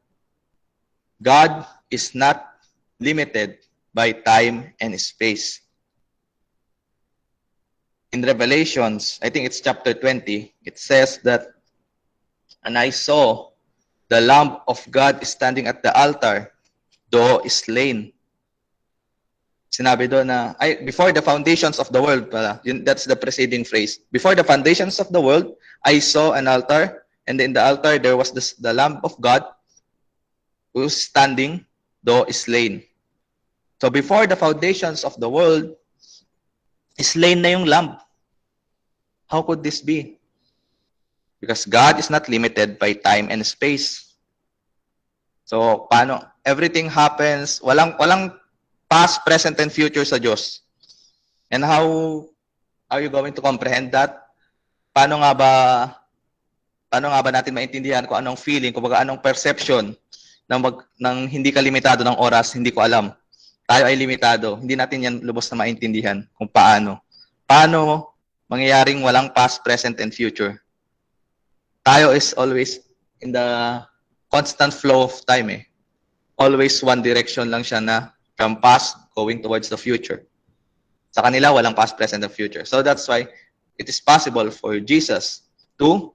God is not limited by time and space. In Revelations, I think it's chapter 20, it says that, and I saw the Lamb of God is standing at the altar, though is slain. Sinabi doon na, before the foundations of the world pala, that's the preceding phrase. Before the foundations of the world, I saw an altar, and in the altar there was the Lamb of God who is standing, though is slain. So before the foundations of the world, slain na yung Lamb. How could this be? Because God is not limited by time and space. So paano? Everything happens, walang past, present, and future sa Diyos. And how are you going to comprehend that? Paano nga ba natin maintindihan kung anong feeling, kung anong perception ng hindi ka limitado ng oras, hindi ko alam. Tayo ay limitado. Hindi natin yan lubos na maintindihan kung paano. Paano mangyayaring walang past, present, and future? Tayo is always in the constant flow of time eh. Always one direction lang siya na from past going towards the future. Sa kanila, walang past, present, and future. So that's why it is possible for Jesus to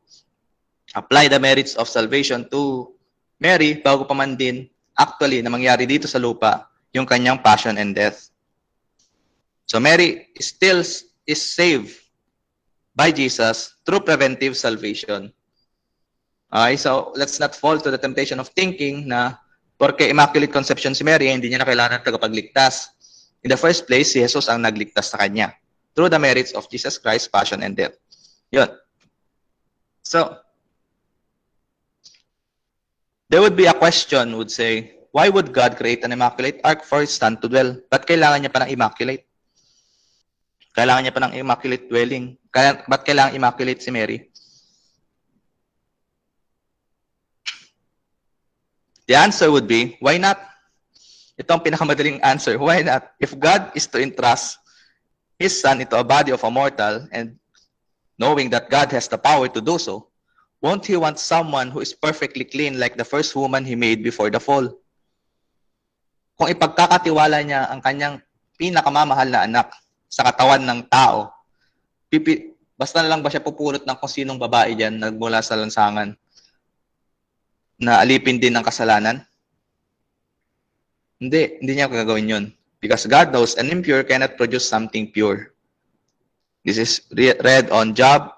apply the merits of salvation to Mary bago pa man din actually na mangyari dito sa lupa yung kanyang passion and death. So Mary still is saved by Jesus through preventive salvation. Okay, so let's not fall to the temptation of thinking na porque Immaculate Conception si Mary, hindi niya na kailangan ng tagapagligtas. In the first place, si Jesus ang nagligtas sa kanya through the merits of Jesus Christ's passion and death. Yun. So, there would be a question, would say, why would God create an immaculate ark for His Son to dwell? Ba't kailangan niya pa ng immaculate? Kailangan niya pa ng immaculate dwelling. Ba't kailangan immaculate si Mary? The answer would be, why not? Ito ang pinakamadaling answer. Why not? If God is to entrust His Son into a body of a mortal, and knowing that God has the power to do so, won't He want someone who is perfectly clean like the first woman He made before the fall? Kung ipagkakatiwala niya ang kanyang pinakamamahal na anak sa katawan ng tao, basta na lang ba siya pupulot ng kung sinong babae dyan nagmula sa lansangan na alipin din ng kasalanan? Hindi niya gagawin yun. Because God knows an impure cannot produce something pure. This is read on Job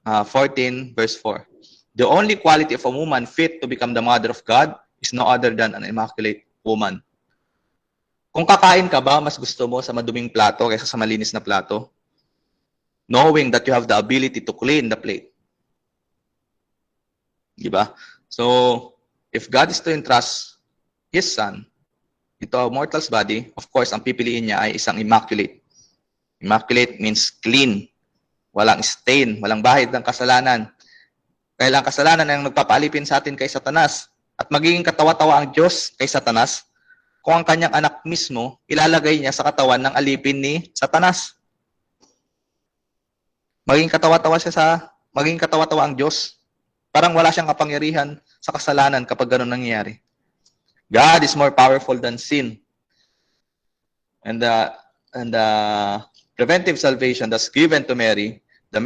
14 verse 4. The only quality of a woman fit to become the mother of God is no other than an immaculate woman. Kung kakain ka ba, mas gusto mo sa maduming plato kaysa sa malinis na plato? Knowing that you have the ability to clean the plate. Diba? So, if God is to entrust His Son into a mortal's body, of course, ang pipiliin niya ay isang immaculate. Immaculate means clean. Walang stain, walang bahid ng kasalanan. Kailang kasalanan ang nagpapaalipin sa atin kay Satanas at magiging katawa-tawa ang Diyos kay Satanas kung ang kanyang anak mismo ilalagay niya sa katawan ng alipin ni Satanas. Magiging katawa-tawa ang Diyos. Parang wala siyang kapangyarihan sa kasalanan kapag gano'n nangyayari. God is more powerful than sin. And the preventive salvation that's given to Mary, the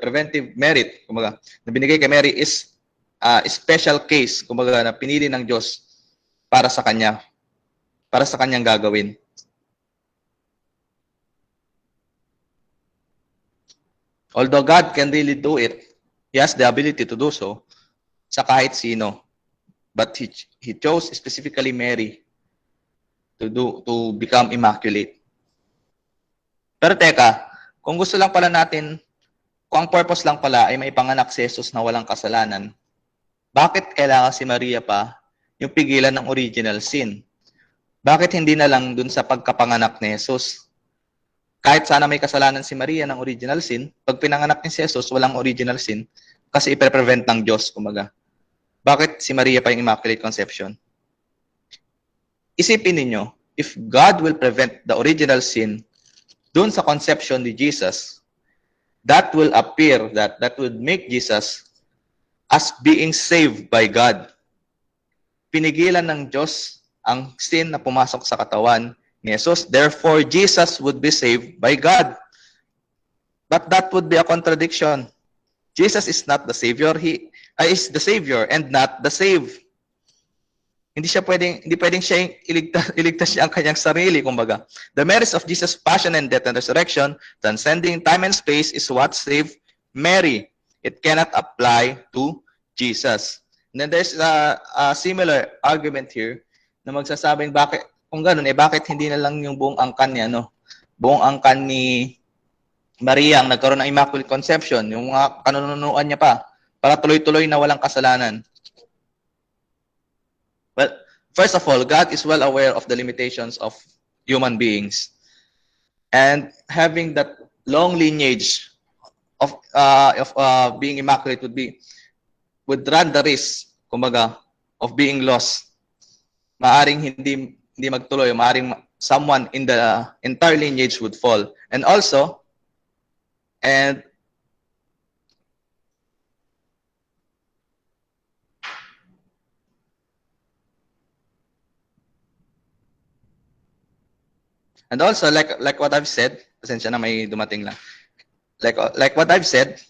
preventive merit, kumbaga, na binigay kay Mary is a special case, kumbaga, na pinili ng Diyos para sa kanya, para sa kanyang gagawin. Although God can really do it, He has the ability to do so sa kahit sino. But He chose specifically Mary to become immaculate. Pero teka, kung gusto lang pala natin, kung ang purpose lang pala ay maipanganak si Jesus na walang kasalanan, bakit kailangan si Maria pa yung pigilan ng original sin? Bakit hindi na lang dun sa pagkapanganak ni Jesus? Kahit sana may kasalanan si Maria ng original sin, pag pinanganak ni si Jesus, walang original sin, kasi ipe-prevent ng Diyos, kumaga. Bakit si Maria pa yung Immaculate Conception? Isipin ninyo, if God will prevent the original sin dun sa conception ni Jesus, that will appear that would make Jesus as being saved by God. Pinigilan ng Diyos ang sin na pumasok sa katawan ni Jesus. Therefore, Jesus would be saved by God. But that would be a contradiction. Jesus is not the Savior. is the Savior and not the saved. Hindi pwedeng siya yung iligtas siya ang kanyang sarili, kumbaga. The merits of Jesus' passion and death and resurrection, transcending time and space, is what saved Mary. It cannot apply to Jesus. And then there's a similar argument here na magsasabing bakit, kung ganun, bakit hindi na lang yung buong angkan niya, no? Buong angkan ni Maria ang nagkaroon ng Immaculate Conception, yung mga kanununuan niya pa, para tuloy-tuloy na walang kasalanan. Well, first of all, God is well aware of the limitations of human beings. And having that long lineage of being immaculate would run the risk, kumbaga, of being lost. Maaring hindi magtuloy, maaring someone in the entire lineage would fall. And also, And also, like what I've said, pasensya na may dumating lang. Like what I've said,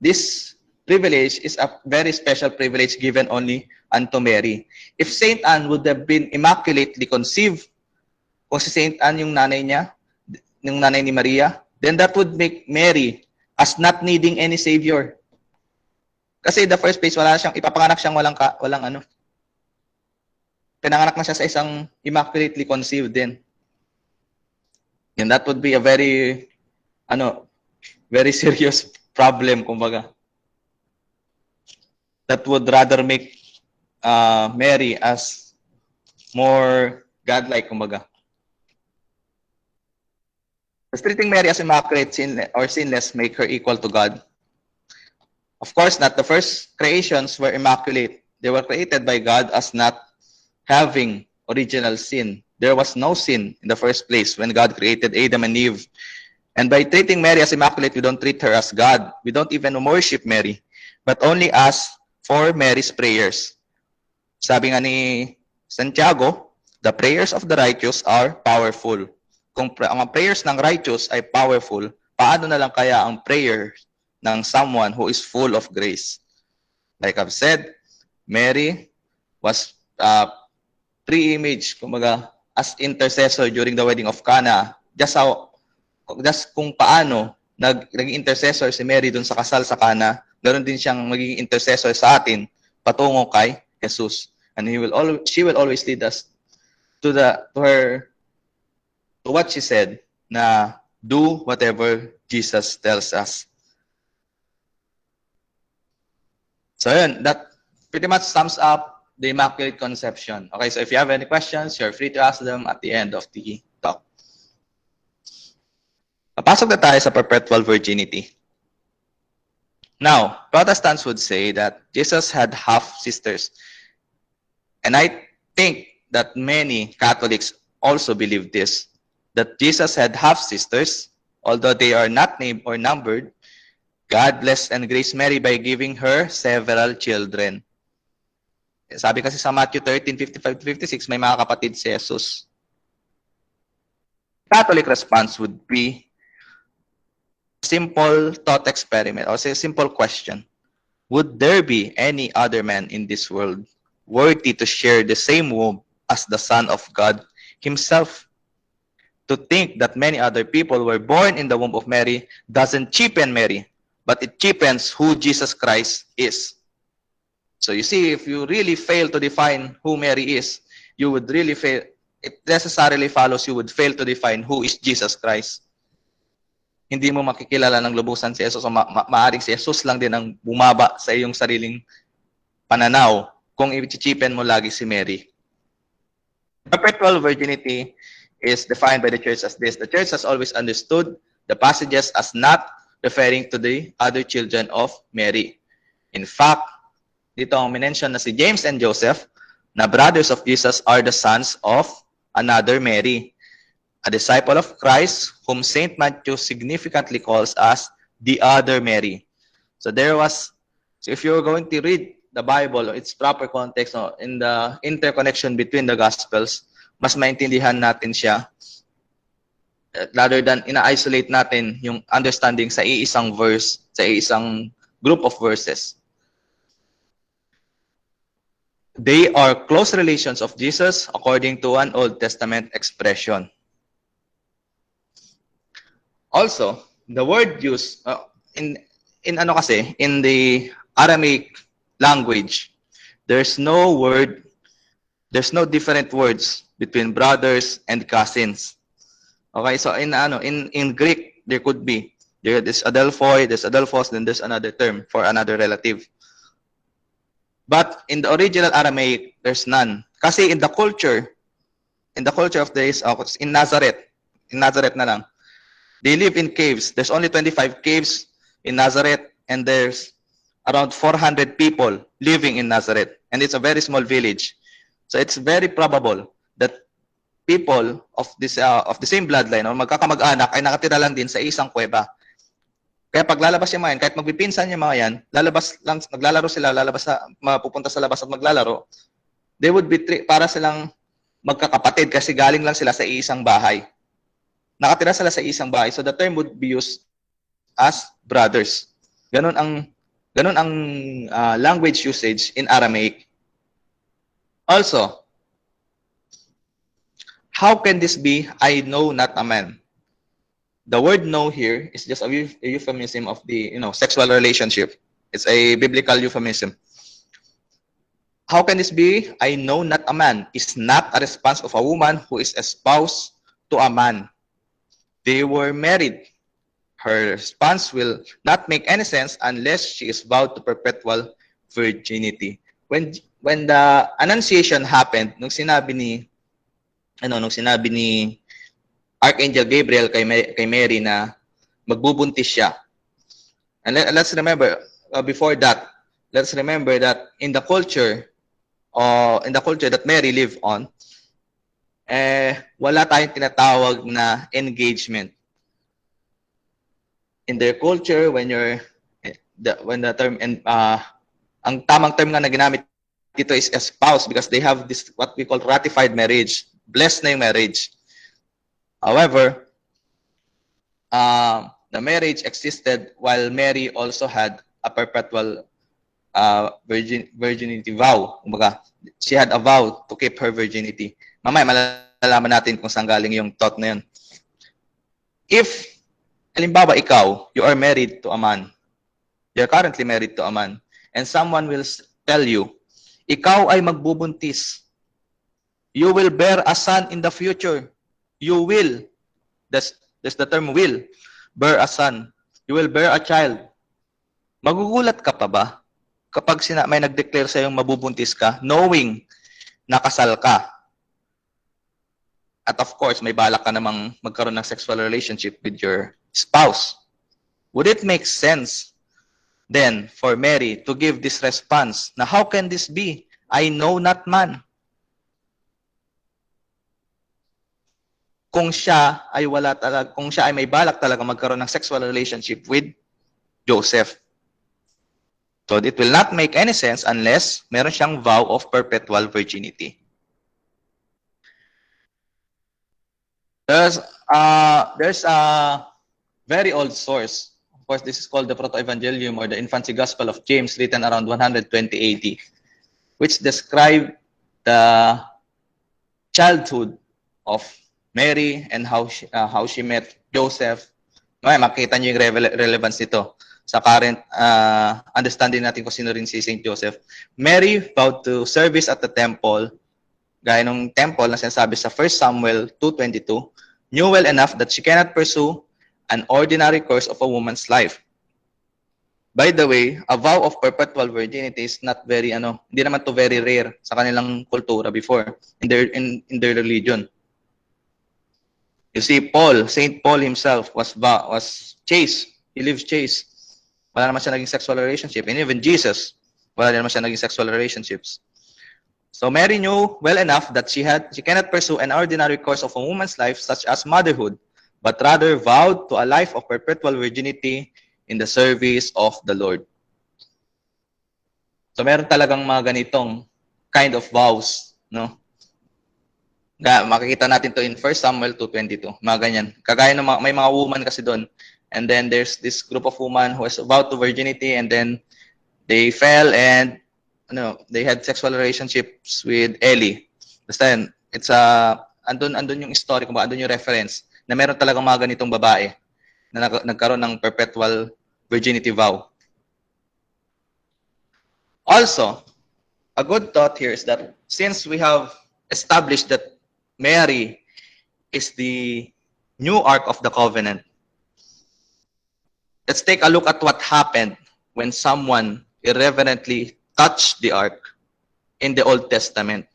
this privilege is a very special privilege given only unto Mary. If Saint Anne would have been immaculately conceived, kung si Saint Anne yung nanay niya, yung nanay ni Maria, then that would make Mary as not needing any savior. Kasi in the first place, ipapanganak siyang walang ano. Pinanganak na siya sa isang immaculately conceived din. And that would be a very serious problem, kumbaga. That would rather make Mary as more godlike, kumbaga. Does treating Mary as immaculate or sinless make her equal to God? Of course not. The first creations were immaculate. They were created by God as not having original sin. There was no sin in the first place when God created Adam and Eve. And by treating Mary as immaculate, we don't treat her as God. We don't even worship Mary, but only ask for Mary's prayers. Sabi nga ni Santiago, the prayers of the righteous are powerful. Kung ang prayers ng righteous ay powerful, paano na lang kaya ang prayer ng someone who is full of grace? Like I've said, Mary was pre-image, kumbaga, as intercessor during the wedding of Cana. Just kung paano naging intercessor si Mary dun sa kasal sa Cana, ganoon din siyang magiging intercessor sa atin patungo kay Jesus. And she will always lead us to what she said, na do whatever Jesus tells us. So yun, that pretty much sums up the Immaculate Conception. Okay, so if you have any questions, you're free to ask them at the end of the talk. Papasok na tayo sa perpetual virginity. Now, Protestants would say that Jesus had half-sisters. And I think that many Catholics also believe this, that Jesus had half-sisters, although they are not named or numbered. God blessed and graced Mary by giving her several children. Sabi kasi sa Matthew 13:55-56, may mga kapatid si Jesus. Catholic response would be a simple thought experiment or say a simple question. Would there be any other man in this world worthy to share the same womb as the Son of God himself? To think that many other people were born in the womb of Mary doesn't cheapen Mary, but it cheapens who Jesus Christ is. So you see, if you really fail to define who Mary is, you would really fail. It necessarily follows you would fail to define who is Jesus Christ. Hindi mo makikilala ng lubusan si Jesus o maaring si Jesus lang din ang bumaba sa iyong sariling pananaw kung i-cheapen mo lagi si Mary. Perpetual virginity is defined by the Church as this. The Church has always understood the passages as not referring to the other children of Mary. In fact, dito ang minention na si James and Joseph, na brothers of Jesus are the sons of another Mary, a disciple of Christ, whom St. Matthew significantly calls as the other Mary. So if you're going to read the Bible, its proper context, in the interconnection between the Gospels, mas maintindihan natin siya rather than ina-isolate natin yung understanding sa iisang verse, sa iisang group of verses. They are close relations of Jesus according to an Old Testament expression. Also, the word used in ano kasi, in the Aramaic language, there's no different words between brothers and cousins. Okay, so in Greek there could be there's adelphoi, there's adelphos, then there's another term for another relative. But in the original Aramaic, there's none. Kasi in the culture of this, in Nazareth na lang, they live in caves. There's only 25 caves in Nazareth, and there's around 400 people living in Nazareth. And it's a very small village. So it's very probable that people of the same bloodline or magkakamag-anak ay nakatira lang din sa isang kuweba. Kaya pag lalabas yung mga yan, kahit magpipinsan yung mga yan, naglalaro sila, mapupunta sa labas at maglalaro, they would be para silang magkakapatid kasi galing lang sila sa isang bahay. Nakatira sila sa isang bahay. So the term would be used as brothers. Ganun ang language usage in Aramaic. Also, how can this be, I know not a man? The word know here is just a euphemism of the sexual relationship. It's a biblical euphemism. How can this be, I know not a man, is not a response of a woman who is espoused to a man. They were married. Her response will not make any sense unless she is vowed to perpetual virginity. When the annunciation happened, nung sinabi ni Archangel Gabriel kay Mary na magbubuntis siya. And let's remember before that, let's remember that in the culture that Mary lived on, wala tayong tinatawag na engagement. In their culture, when the term ang tamang term nga na ginamit dito is espouse, because they have this what we call ratified marriage. Blessed na yung marriage. However, the marriage existed while Mary also had a perpetual virginity vow. Kumbaga, she had a vow to keep her virginity. Mamaya malalaman natin kung saan galing yung thought na yun. If, halimbawa ikaw, you are married to a man, you're currently married to a man, and someone will tell you, ikaw ay magbubuntis. You will bear a son in the future. You will, that's the term will, bear a son. You will bear a child. Magugulat ka pa ba kapag may nag-declare sa'yo mabubuntis ka, knowing nakasal ka? At of course, may balak ka namang magkaroon ng sexual relationship with your spouse. Would it make sense then for Mary to give this response na how can this be? I know not man. Kung siya ay may balak talaga magkaroon ng sexual relationship with Joseph. So it will not make any sense unless meron siyang vow of perpetual virginity. There's a very old source. Of course, this is called the Proto-Evangelium or the Infancy Gospel of James, written around 120 AD, which describe the childhood of Mary and how she met Joseph. Makita niyo yung relevance nito sa current understanding natin kung sino rin si Saint Joseph. Mary vowed to service at the temple, gaya ng temple na sinasabi sa 1 Samuel 2:22, knew well enough that she cannot pursue an ordinary course of a woman's life. By the way, a vow of perpetual virginity is not very hindi naman to very rare sa kanilang kultura before in their religion. You see, Saint Paul himself was chaste. He lived chaste. Wala naman siya naging sexual relationship. And even Jesus, wala naman siya naging sexual relationships. So Mary knew well enough that she cannot pursue an ordinary course of a woman's life such as motherhood, but rather vowed to a life of perpetual virginity in the service of the Lord. So meron talagang mga ganitong kind of vows, no? Makikita natin to in 1 Samuel 2:22. Mga ganyan. Kagaya ng may mga woman kasi doon. And then there's this group of women who was vowed to virginity and then they fell and they had sexual relationships with Eli. Basta yan, andun yung story, kung ba, andun yung reference, na meron talagang mga ganitong babae na nagkaroon ng perpetual virginity vow. Also, a good thought here is that since we have established that Mary is the new Ark of the Covenant, let's take a look at what happened when someone irreverently touched the Ark in the Old Testament.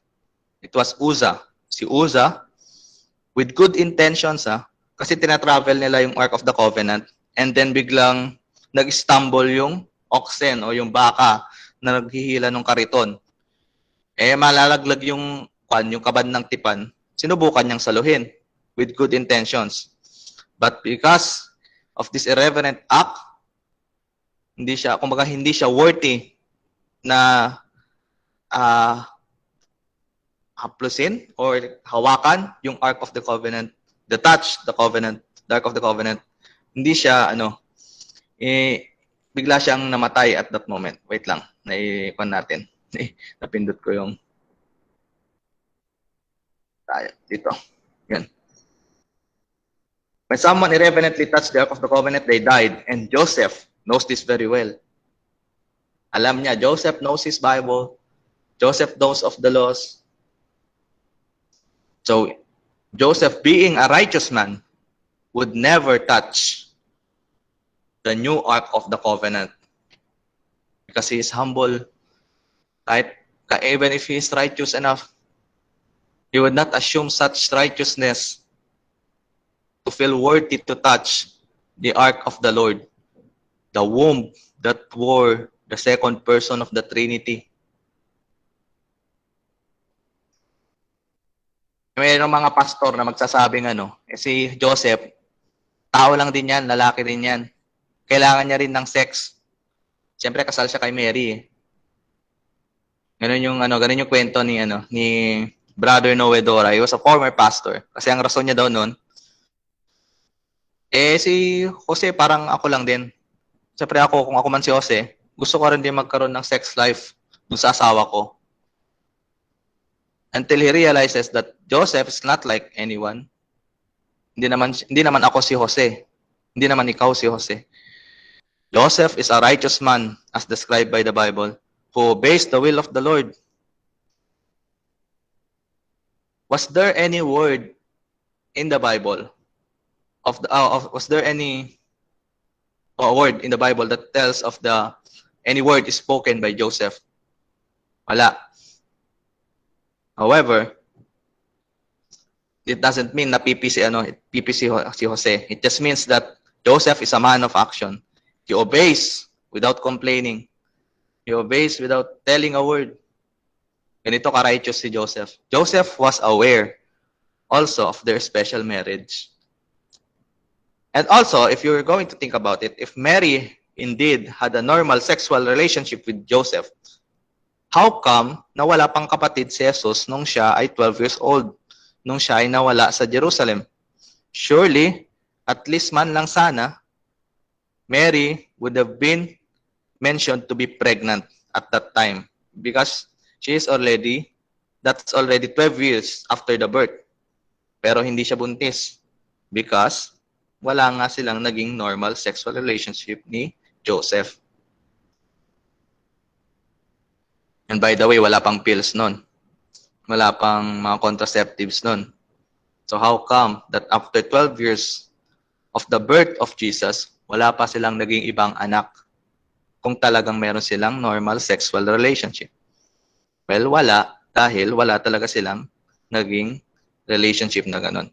It was Uzzah. Si Uzzah, with good intentions, kasi tinatravel nila yung Ark of the Covenant, and then biglang nag-stumble yung oxen o yung baka na naghihila ng kariton. Malalaglag yung kabad ng tipan, sinubukan niyang saluhin with good intentions. But because of this irreverent act, hindi siya worthy na haplusin or hawakan yung Ark of the Covenant, the Ark of the Covenant. Hindi siya, bigla siyang namatay at that moment. Wait lang, naikuan natin. Napindot ko yung dito. Yan. When someone irreverently touched the Ark of the Covenant, they died. And Joseph knows this very well. Alam niya, Joseph knows his Bible. Joseph knows of the laws. So, Joseph, being a righteous man, would never touch the new Ark of the Covenant because he is humble. Right? Even if he is righteous enough, he would not assume such righteousness to feel worthy to touch the Ark of the Lord, the womb that bore the second person of the Trinity. Mayroong mga pastor na magsasabing si Joseph, tao lang din yan, lalaki din yan. Kailangan niya rin ng sex. Siyempre kasal siya kay Mary. Ganun yung kwento ni Brother Noe Dora. He was a former pastor. Kasi ang rason niya daw noon, si Jose parang ako lang din. Siyempre kung ako man si Jose, gusto ko rin din magkaroon ng sex life dun sa asawa ko. Until he realizes that Joseph is not like anyone. Hindi naman ako si Jose. Hindi naman ikaw si Jose. Joseph is a righteous man as described by the Bible who obeys the will of the Lord. Was there any word in the Bible was there any word in the Bible that tells of any word is spoken by Joseph? Wala. However, it doesn't mean na pipi si Jose. It just means that Joseph is a man of action. He obeys without complaining. He obeys without telling a word. Ganito ka-righteous si Joseph. Joseph was aware also of their special marriage. And also, if you're going to think about it, if Mary indeed had a normal sexual relationship with Joseph, how come na wala pang kapatid si Jesus nung siya ay 12 years old, nung siya ay nawala sa Jerusalem? Surely, at least man lang sana, Mary would have been mentioned to be pregnant at that time because that's already 12 years after the birth. Pero hindi siya buntis because wala nga silang naging normal sexual relationship ni Joseph. And by the way, wala pang pills nun. Wala pang mga contraceptives nun. So how come that after 12 years of the birth of Jesus, wala pa silang naging ibang anak kung talagang meron silang normal sexual relationship? Well, wala. Dahil wala talaga silang naging relationship na ganun.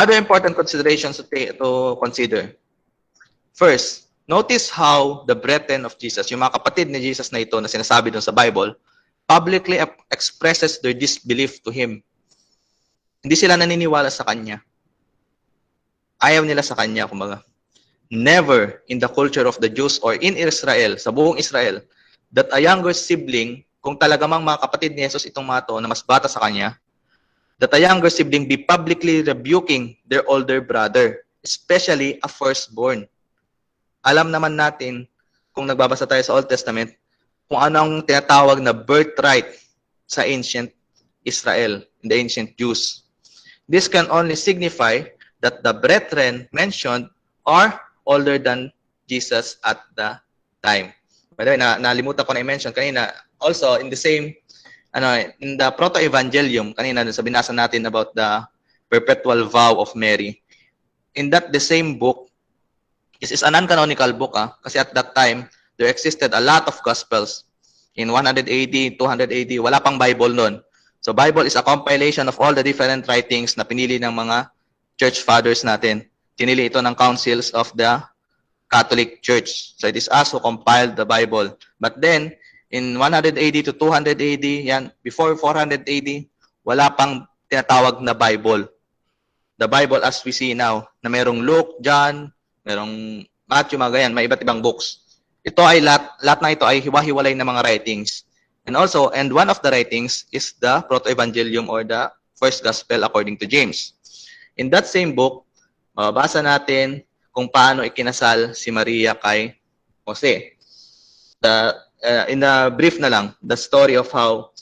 Other important considerations to consider. First, notice how the brethren of Jesus, yung mga kapatid ni Jesus na ito na sinasabi doon sa Bible, publicly expresses their disbelief to Him. Hindi sila naniniwala sa Kanya. Ayaw nila sa Kanya, kumbaga. Never in the culture of the Jews or in Israel, sa buong Israel, that a younger sibling, kung talaga mang mga kapatid ni Jesus itong mga to na mas bata sa Kanya, that a younger sibling be publicly rebuking their older brother, especially a firstborn. Alam naman natin kung nagbabasa tayo sa Old Testament, kung ano ang tinatawag na birthright sa ancient Israel, the ancient Jews. This can only signify that the brethren mentioned are older than Jesus at the time. By the way, nalimutan ko na i-mention kanina, also in the same, in the Proto-Evangelium, kanina sa binasa natin about the perpetual vow of Mary, in that the same book, this is a non-canonical book, kasi at that time, there existed a lot of gospels. In 100 AD, 200 AD, wala pang Bible noon. So Bible is a compilation of all the different writings na pinili ng mga church fathers natin. Tinili ito ng councils of the Catholic Church. So it is us who compiled the Bible. But then, in 100 AD to 200 AD, yan, before 400 AD, wala pang tinatawag na Bible. The Bible as we see now, na merong Luke, John, merong Matthew, mga ganyan, may iba't ibang books. Ito ay lahat na ito ay hiwa-hiwalay na mga writings. And one of the writings is the Proto-Evangelium or the First Gospel according to James. In that same book, mababasa natin kung paano ikinasal si Maria kay Jose. In a brief na lang, the story of how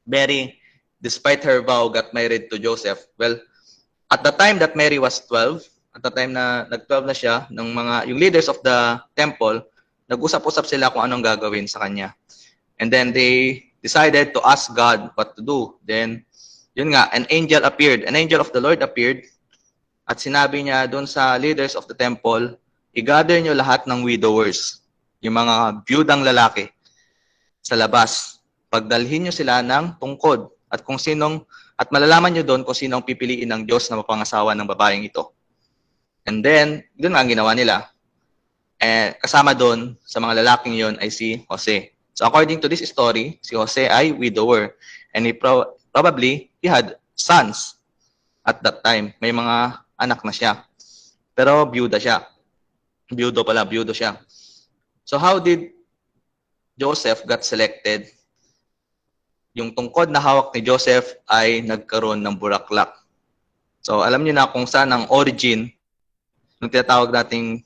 Mary, despite her vow, got married to Joseph. Well, at the time that Mary was 12, at the time na nag-12 na siya, yung leaders of the temple, nag-usap-usap sila kung anong gagawin sa kanya. And then they decided to ask God what to do. Then, yun nga, an angel appeared. An angel of the Lord appeared at sinabi niya doon sa leaders of the temple, i-gather nyo lahat ng widowers, yung mga byudang lalaki sa labas. Pagdalhin nyo sila ng tungkod at malalaman nyo doon kung sinong pipiliin ng Diyos na mapangasawa ng babaeng ito. And then, doon ang ginawa nila. Kasama doon sa mga lalaking yon ay si Jose. So according to this story, si Jose ay widower. And he probably had sons at that time. May mga anak na siya. Pero byuda siya. Byudo siya. So how did Joseph got selected? Yung tungkod na hawak ni Joseph ay nagkaroon ng bulaklak. So alam niyo na kung saan ang origin ng tinatawag nating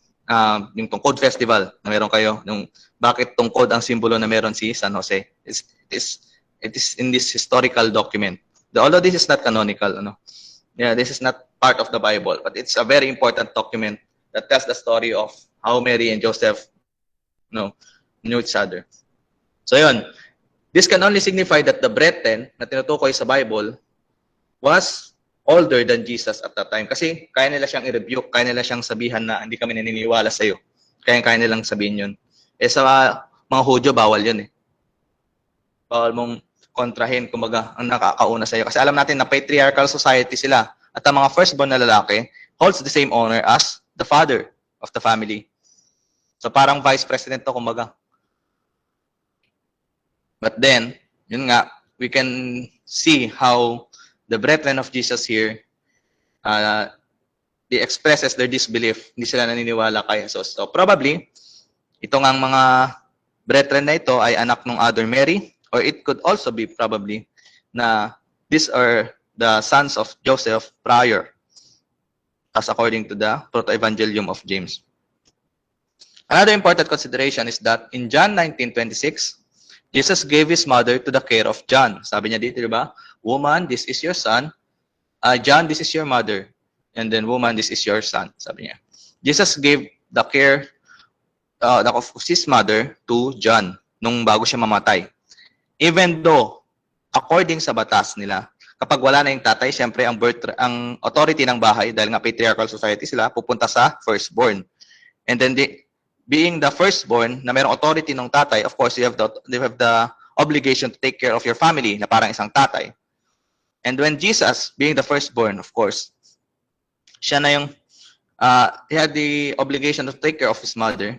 yung tungkod festival na meron kayo, yung bakit tungkod ang simbolo na meron si San Jose. It is in this historical document. Although this is not canonical, this is not part of the Bible, but it's a very important document that tells the story of how Mary and Joseph knew each other. So yun, this can only signify that the brethren na tinutukoy sa Bible was older than Jesus at that time. Kasi kaya nila siyang i-rebuke, kaya nila siyang sabihan na hindi kami naniniwala sa iyo. Kaya nilang sabihin yun. Sa mga Hudyo, bawal yun . Bawal mong kontrahin, kumbaga, ang nakakauna sa iyo. Kasi alam natin na patriarchal society sila. At ang mga firstborn na lalaki holds the same honor as the father of the family. So parang vice president to, kumbaga. But then, yun nga, we can see how the brethren of Jesus here, they expresses their disbelief. Hindi sila naniniwala kay Jesus. So probably, itong ang mga brethren na ito ay anak ng other Mary, or it could also be probably na these are the sons of Joseph prior, as according to the Proto-Evangelium of James. Another important consideration is that in John 19:26, Jesus gave his mother to the care of John. Sabi niya dito, di ba? Woman, this is your son. John, this is your mother. And then, woman, this is your son. Sabi niya. Jesus gave the care of his mother to John nung bago siya mamatay. Even though, according sa batas nila, kapag wala na yung tatay, syempre ang authority ng bahay, dahil nga patriarchal society sila, pupunta sa firstborn. And then, being the firstborn na mayroong authority ng tatay, of course, you have the obligation to take care of your family na parang isang tatay. And when Jesus, being the firstborn, of course, siya na yung, he had the obligation to take care of his mother.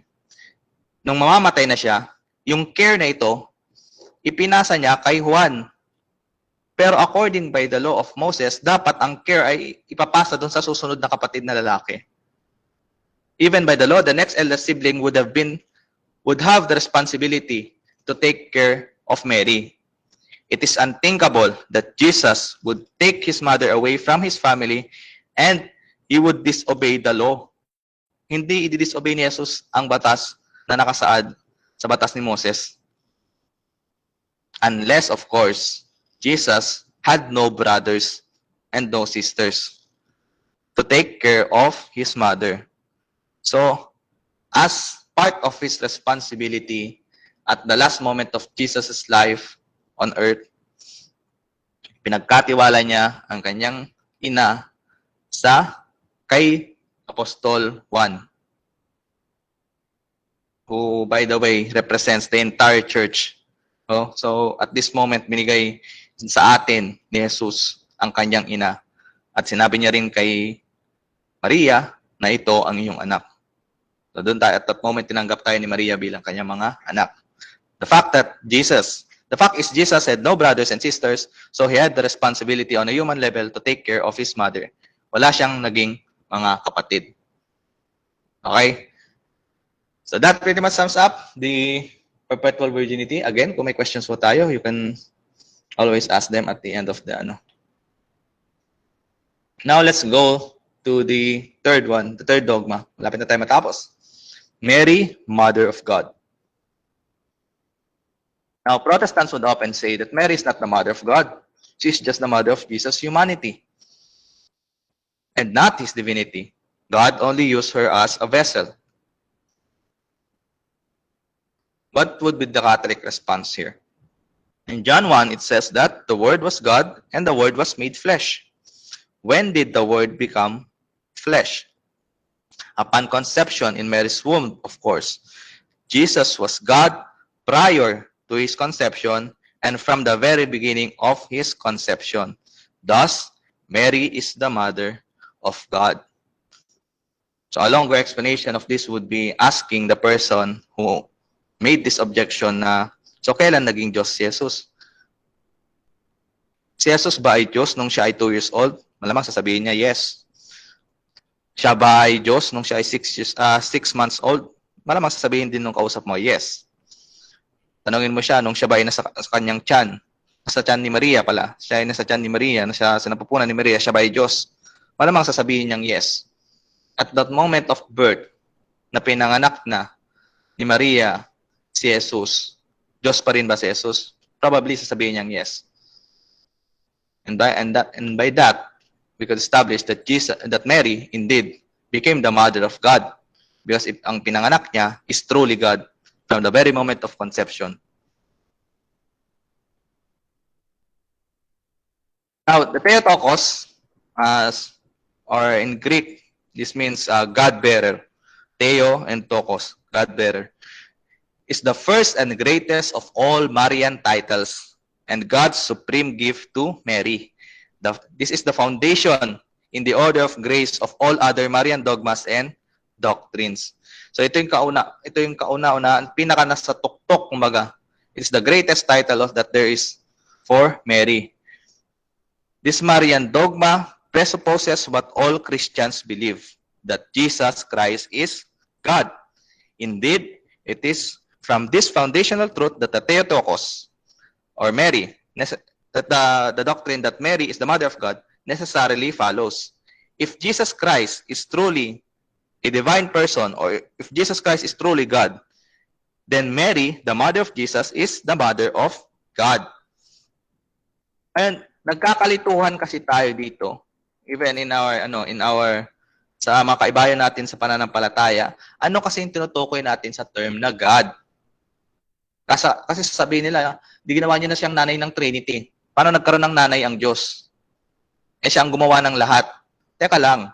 Nung mamamatay na siya, yung care na ito, ipinasa niya kay Juan. Pero according by the law of Moses, dapat ang care ay ipapasa doon sa susunod na kapatid na lalaki. Even by the law, the next eldest sibling would have the responsibility to take care of Mary. It is unthinkable that Jesus would take his mother away from his family and he would disobey the law. Hindi i-disobey ni Jesus ang batas na nakasaad sa batas ni Moses. Unless, of course, Jesus had no brothers and no sisters to take care of his mother. So, as part of his responsibility at the last moment of Jesus' life on earth, pinagkatiwala niya ang kanyang ina kay Apostol Juan, who, by the way, represents the entire church. So, at this moment, binigay sa atin ni Jesus ang kanyang ina. At sinabi niya rin kay Maria na ito ang iyong anak. So, doon tayo, at that moment, tinanggap tayo ni Maria bilang kanyang mga anak. The fact is Jesus had no brothers and sisters, so he had the responsibility on a human level to take care of his mother. Wala siyang naging mga kapatid. Okay? So that pretty much sums up the perpetual virginity. Again, kung may questions po tayo, you can always ask them at the end of the ano. Now let's go to the third one, the third dogma. Malapit na tayo matapos. Mary, Mother of God. Now, Protestants would often say that Mary is not the Mother of God. She is just the Mother of Jesus' humanity and not his divinity. God only used her as a vessel. What would be the Catholic response here? In John 1, it says that the Word was God and the Word was made flesh. When did the Word become flesh? Upon conception in Mary's womb, of course. Jesus was God prior to his conception and from the very beginning of his conception. Thus, Mary is the Mother of God. So a longer explanation of this would be asking the person who made this objection na, so kailan naging Diyos si Jesus? Si Jesus ba ay Diyos nung siya ay 2 years old? Malamang sasabihin niya, yes. Siya ba ay Diyos nung siya ay 6 months old? Malamang sasabihin din nung kausap mo, yes. Tanungin mo siya nung siya ba ay nasa kanyang tiyan, nasa tiyan ni Maria pala, siya ay nasa tiyan ni Maria, nasa napupunan ni Maria, siya ba ay Diyos? Malamang sasabihin niyang yes. At that moment of birth, na pinanganak na ni Maria si Jesus, Diyos pa rin ba si Jesus? Probably sasabihin niyang yes. And by that, we could establish that Mary indeed became the Mother of God, because ang pinanganak niya is truly God from the very moment of conception. Now, the Theotokos, or in Greek, this means God-bearer. Theo and Tokos, God-bearer, is the first and greatest of all Marian titles and God's supreme gift to Mary. This is the foundation in the order of grace of all other Marian dogmas and doctrines. So ito yung kauna-una, pinaka nasa tuktok, kumbaga. It's the greatest title that there is for Mary. This Marian dogma presupposes what all Christians believe, that Jesus Christ is God. Indeed, it is from this foundational truth that the Theotokos, or Mary, that the doctrine that Mary is the Mother of God necessarily follows. If Jesus Christ is truly a divine person, or if Jesus Christ is truly God, then Mary, the Mother of Jesus, is the Mother of God. And nagkakalituhan kasi tayo dito, even in our sa mga kaibayan natin sa pananampalataya, ano kasi yung tinutukoy natin sa term na God? Kasi sasabihin nila, di ginawa niya na siyang nanay ng Trinity. Paano nagkaroon ng nanay ang Diyos? Eh siya ang gumawa ng lahat. Teka lang.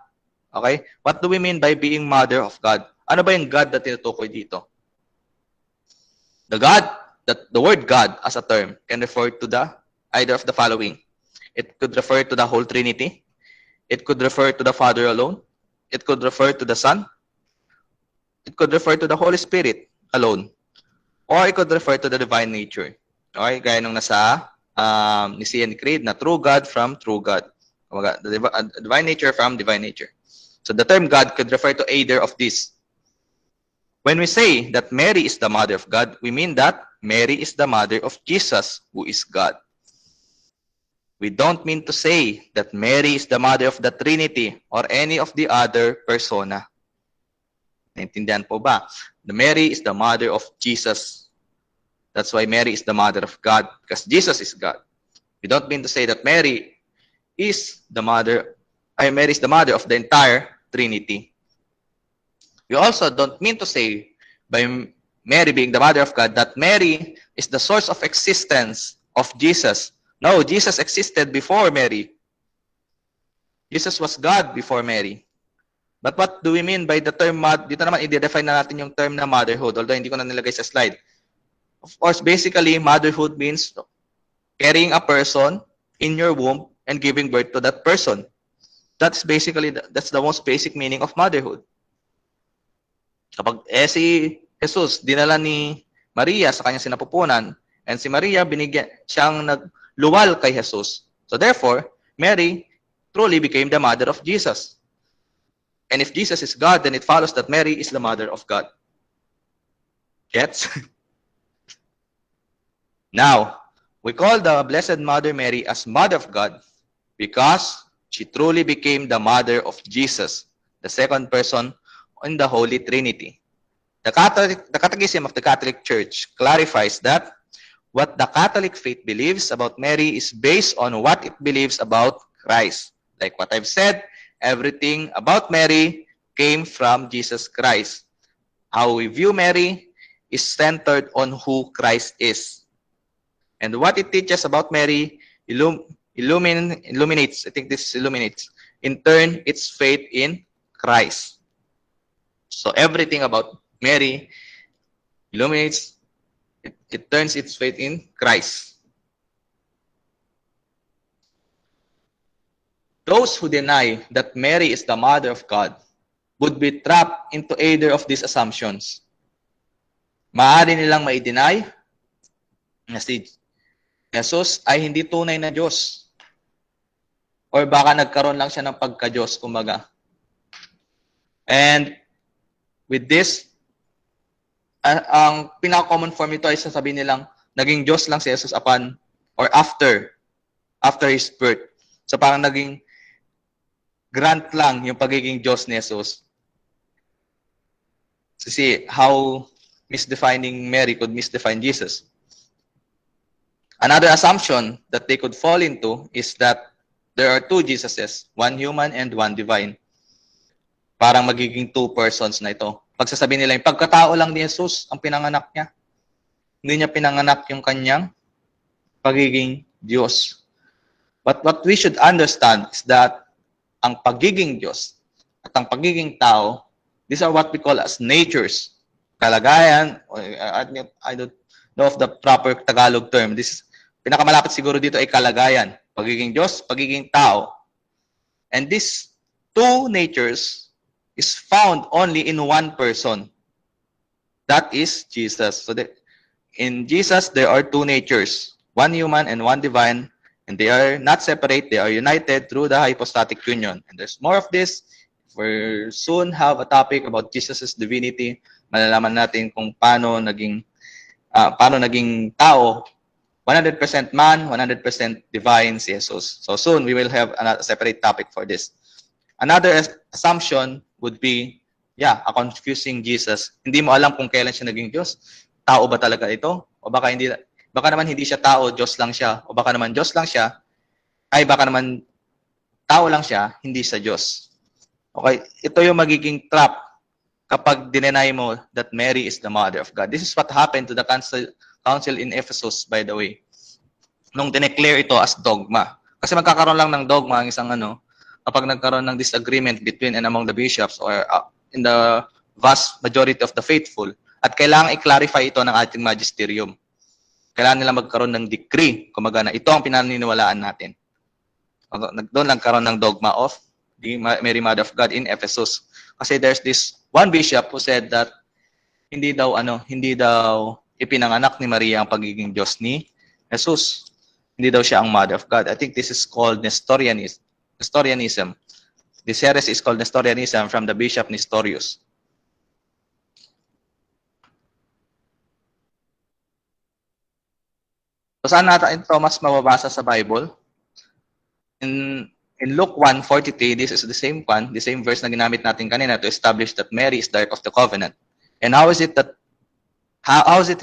Okay? What do we mean by being Mother of God? Ano ba yung God na tinutukoy dito? The word God as a term can refer to either of the following. It could refer to the whole Trinity. It could refer to the Father alone. It could refer to the Son. It could refer to the Holy Spirit alone. Or it could refer to the divine nature. Okay? Gaya nung nasa Nicene Creed na true God from true God. The divine nature from divine nature. So the term God could refer to either of these. When we say that Mary is the Mother of God, we mean that Mary is the mother of Jesus, who is God. We don't mean to say that Mary is the mother of the Trinity or any of the other persona. Naintindihan po ba? The Mary is the mother of Jesus. That's why Mary is the mother of God, because Jesus is God. We don't mean to say that Mary is the mother of the entire Trinity. We also don't mean to say by Mary being the mother of God that Mary is the source of existence of Jesus. No, Jesus existed before Mary. Jesus was God before Mary. But what do we mean by the term dito naman i-define na natin yung term na motherhood, although hindi ko na nilagay sa slide. Of course, basically, motherhood means carrying a person in your womb and giving birth to that person. That's the most basic meaning of motherhood. Kapag si Jesus dinala ni Maria sa kanyang sinapupunan, and si Maria binigyan siyang nagluwal kay Jesus. So therefore, Mary truly became the mother of Jesus. And if Jesus is God, then it follows that Mary is the mother of God. Gets? Now, we call the Blessed Mother Mary as Mother of God because she truly became the mother of Jesus, the second person in the Holy Trinity. The Catechism of the Catholic Church clarifies that what the Catholic faith believes about Mary is based on what it believes about Christ. Like what I've said, everything about Mary came from Jesus Christ. How we view Mary is centered on who Christ is. And what it teaches about Mary illuminates, I think this illuminates, in turn, its faith in Christ. So everything about Mary illuminates, it turns its faith in Christ. Those who deny that Mary is the mother of God would be trapped into either of these assumptions. Maaari nilang ma-deny na si Jesus ay hindi tunay na Diyos. Or baka nagkaroon lang siya ng pagka-Diyos, kumbaga. And with this, ang pinaka-common form ito ay sasabihin nilang naging Diyos lang si Jesus upon or after his birth. So parang naging grant lang yung pagiging Diyos ni Jesus. To see how misdefining Mary could misdefine Jesus. Another assumption that they could fall into is that there are two Jesuses, one human and one divine. Parang magiging two persons na ito. Pagsasabihin nila yung pagkatao lang ni Jesus ang pinanganak niya. Hindi niya pinanganak yung kanyang pagiging Diyos. But what we should understand is that ang pagiging Diyos at ang pagiging tao, these are what we call as natures. Kalagayan, I don't know of the proper Tagalog term. This pinakamalapit siguro dito ay kalagayan. Pagiging Diyos, pagiging tao. And these two natures is found only in one person. That is Jesus. So in Jesus, there are two natures. One human and one divine. And they are not separate, they are united through the hypostatic union. And there's more of this. We'll soon have a topic about Jesus' divinity. Malalaman natin kung paano naging tao, 100% man, 100% divine si Jesus. So soon, we will have a separate topic for this. Another assumption would be, a confusing Jesus. Hindi mo alam kung kailan siya naging Diyos. Tao ba talaga ito? O baka naman hindi siya tao, Diyos lang siya. O baka naman Diyos lang siya, baka naman tao lang siya, hindi sa Diyos. Okay, ito yung magiging trap kapag dinenay mo that Mary is the mother of God. This is what happened to the council in Ephesus, by the way. Nung dineclare ito as dogma. Kasi magkakaroon lang ng dogma ang isang kapag nagkaroon ng disagreement between and among the bishops or in the vast majority of the faithful. At kailangan i-clarify ito ng ating magisterium. Kailangan nila magkaroon ng decree, kumaga na ito ang pinaniniwalaan natin. Doon nagkaroon ng dogma of the Mary Mother of God in Ephesus. Kasi there's this one bishop who said that hindi daw ipinanganak ni Maria ang pagiging Diyos ni Jesus. Hindi daw siya ang Mother of God. I think this is called Nestorianism. This heresy is called Nestorianism from the Bishop Nestorius. So saan natin ito mas mababasa sa Bible? In in Luke 1:43, this is the same one, the same verse na ginamit natin kanina to establish that Mary is the Ark of the Covenant. And how is it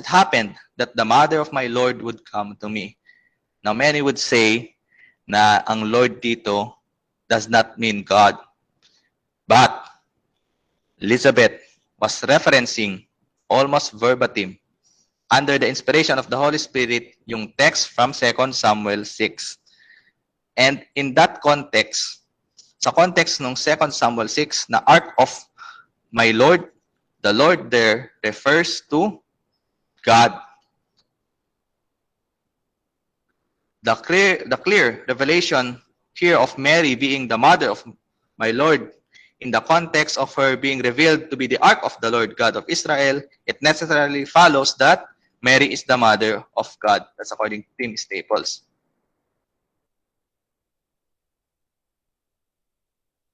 happened that the mother of my Lord would come to me? Now, many would say na ang Lord dito does not mean God. But Elizabeth was referencing almost verbatim under the inspiration of the Holy Spirit yung text from 2 Samuel 6. And in that context, sa context ng 2 Samuel 6 na Ark of my Lord, the Lord there refers to God. The clear revelation here of Mary being the mother of my Lord, in the context of her being revealed to be the Ark of the Lord God of Israel, it necessarily follows that Mary is the mother of God. That's according to Tim Staples.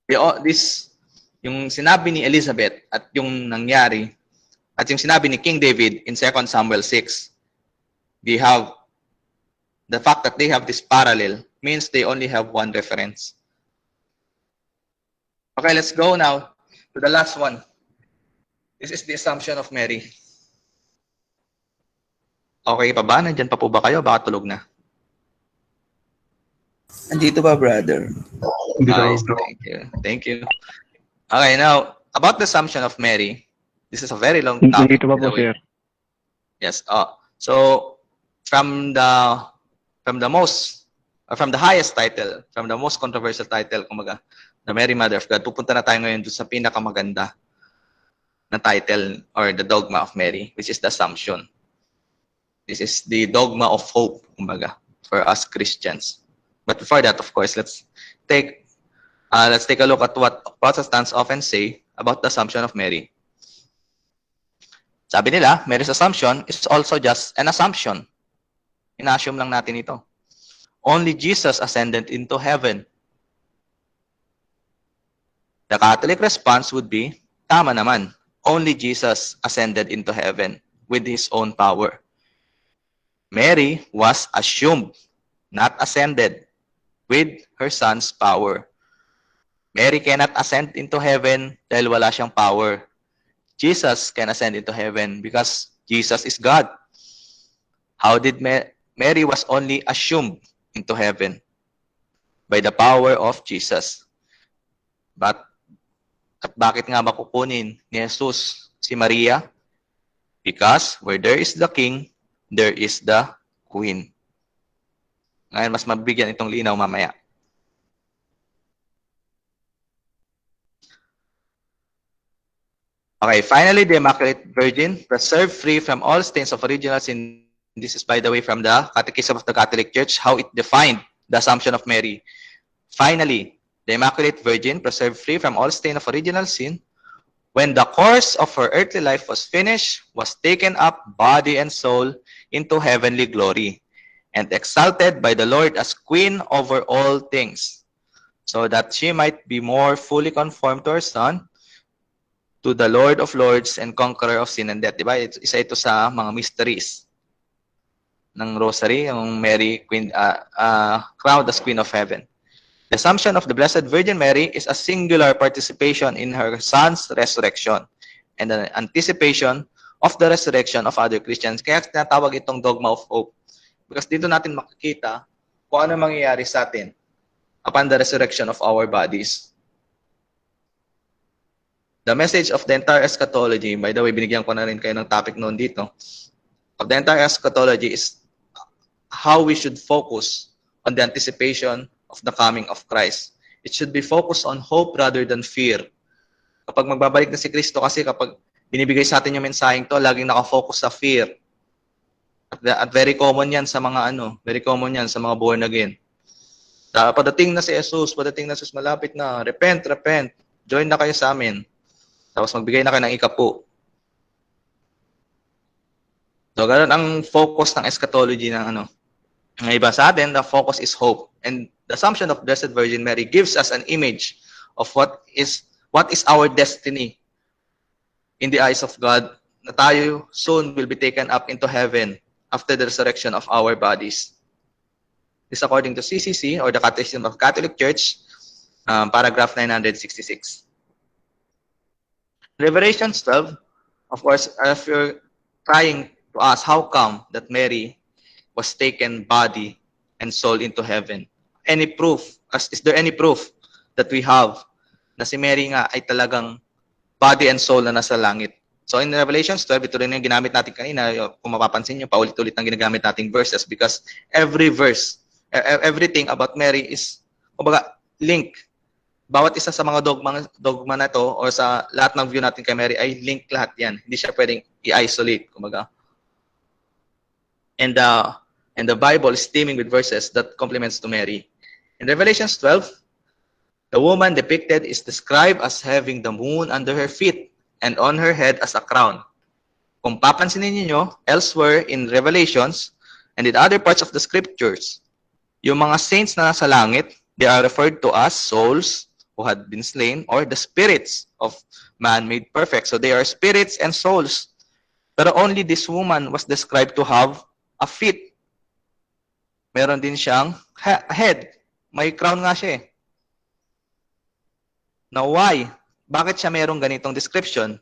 Yung sinabi ni Elizabeth at yung nangyari, at yung sinabi ni King David in 2 Samuel 6, they have, the fact that they have this parallel means they only have one reference. Okay, let's go now to the last one. This is the assumption of Mary. Okay pa ba? Nandyan pa po ba kayo? Baka tulog na. Andito ba, brother? Nice. Thank you. Thank you. Okay, now, about the assumption of Mary, this is a very long topic. Nandito pa po, sir. Yes. So, from the highest title, from the most controversial title, kumaga, the Mary Mother of God, pupunta na tayo ngayon sa pinakamaganda na title or the dogma of Mary, which is the Assumption. This is the dogma of hope, kumbaga, for us Christians. But before that, of course, let's take a look at what Protestants often say about the Assumption of Mary. Sabi nila, Mary's assumption is also just an assumption. Ina-assume lang natin ito. Only Jesus ascended into heaven. The Catholic response would be, tama naman, only Jesus ascended into heaven with his own power. Mary was assumed, not ascended, with her son's power. Mary cannot ascend into heaven dahil wala siyang power. Jesus can ascend into heaven because Jesus is God. How did Mary was only assumed into heaven? By the power of Jesus. But at bakit nga makukunin ni Jesus si Maria? Because where there is the king, there is the queen. Ngayon, mas mabigyan itong linaw mamaya. Okay, finally, the Immaculate Virgin, preserved free from all stains of original sin. This is, by the way, from the Catechism of the Catholic Church, how it defined the Assumption of Mary. Finally, the Immaculate Virgin, preserved free from all stain of original sin, when the course of her earthly life was finished, was taken up, body and soul, into heavenly glory, and exalted by the Lord as Queen over all things, so that she might be more fully conformed to her Son, to the Lord of Lords and Conqueror of sin and death. Diba? Isa ito sa mga mysteries ng Rosary, yung Mary, crowned as Queen of Heaven. The Assumption of the Blessed Virgin Mary is a singular participation in her Son's resurrection and an anticipation of the resurrection of other Christians. Kaya tinatawag itong dogma of hope. Because dito natin makikita kung ano mangyayari sa atin upon the resurrection of our bodies. The message of the entire eschatology, by the way, binigyan ko na rin kayo ng topic noon dito, of the entire eschatology is how we should focus on the anticipation of the coming of Christ. It should be focused on hope rather than fear. Kapag magbabalik na si Kristo, kasi kapag binibigay sa atin yung mensaheng to, laging nakafocus sa fear. At very common yan sa mga very common yan sa mga born again. Padating na si Jesus, malapit na, repent, join na kayo sa amin. Tapos magbigay na kayo ng ikapu. So, ganun ang focus ng eschatology ng ng iba sa atin, the focus is hope. And the Assumption of Blessed Virgin Mary gives us an image of what is our destiny in the eyes of God, na tayo soon will be taken up into heaven after the resurrection of our bodies. This according to CCC, or the Catechism of Catholic Church, paragraph 966. Revelations 12, of course, if you're trying to ask how come that Mary was taken body and soul into heaven, any proof, is there any proof that we have na si Mary nga ay talagang body and soul na nasa langit? So in Revelations 12, ito rin yung ginamit natin kanina. Kung mapapansin nyo, paulit-ulit ang ginagamit nating verses because every verse, everything about Mary is, kumbaga, link. Bawat isa sa mga dogma na to or sa lahat ng view natin kay Mary ay link lahat yan. Hindi siya pwedeng i-isolate, kumbaga. And the Bible is teeming with verses that complements to Mary. In Revelations 12, the woman depicted is described as having the moon under her feet and on her head as a crown. Kung papansinin niyo elsewhere in Revelations and in other parts of the scriptures, yung mga saints na nasa langit, they are referred to as souls who had been slain or the spirits of man made perfect. So they are spirits and souls. Pero only this woman was described to have a feet. Meron din siyang head. May crown nga siya eh. Now why? Bakit siya mayroong ganitong description?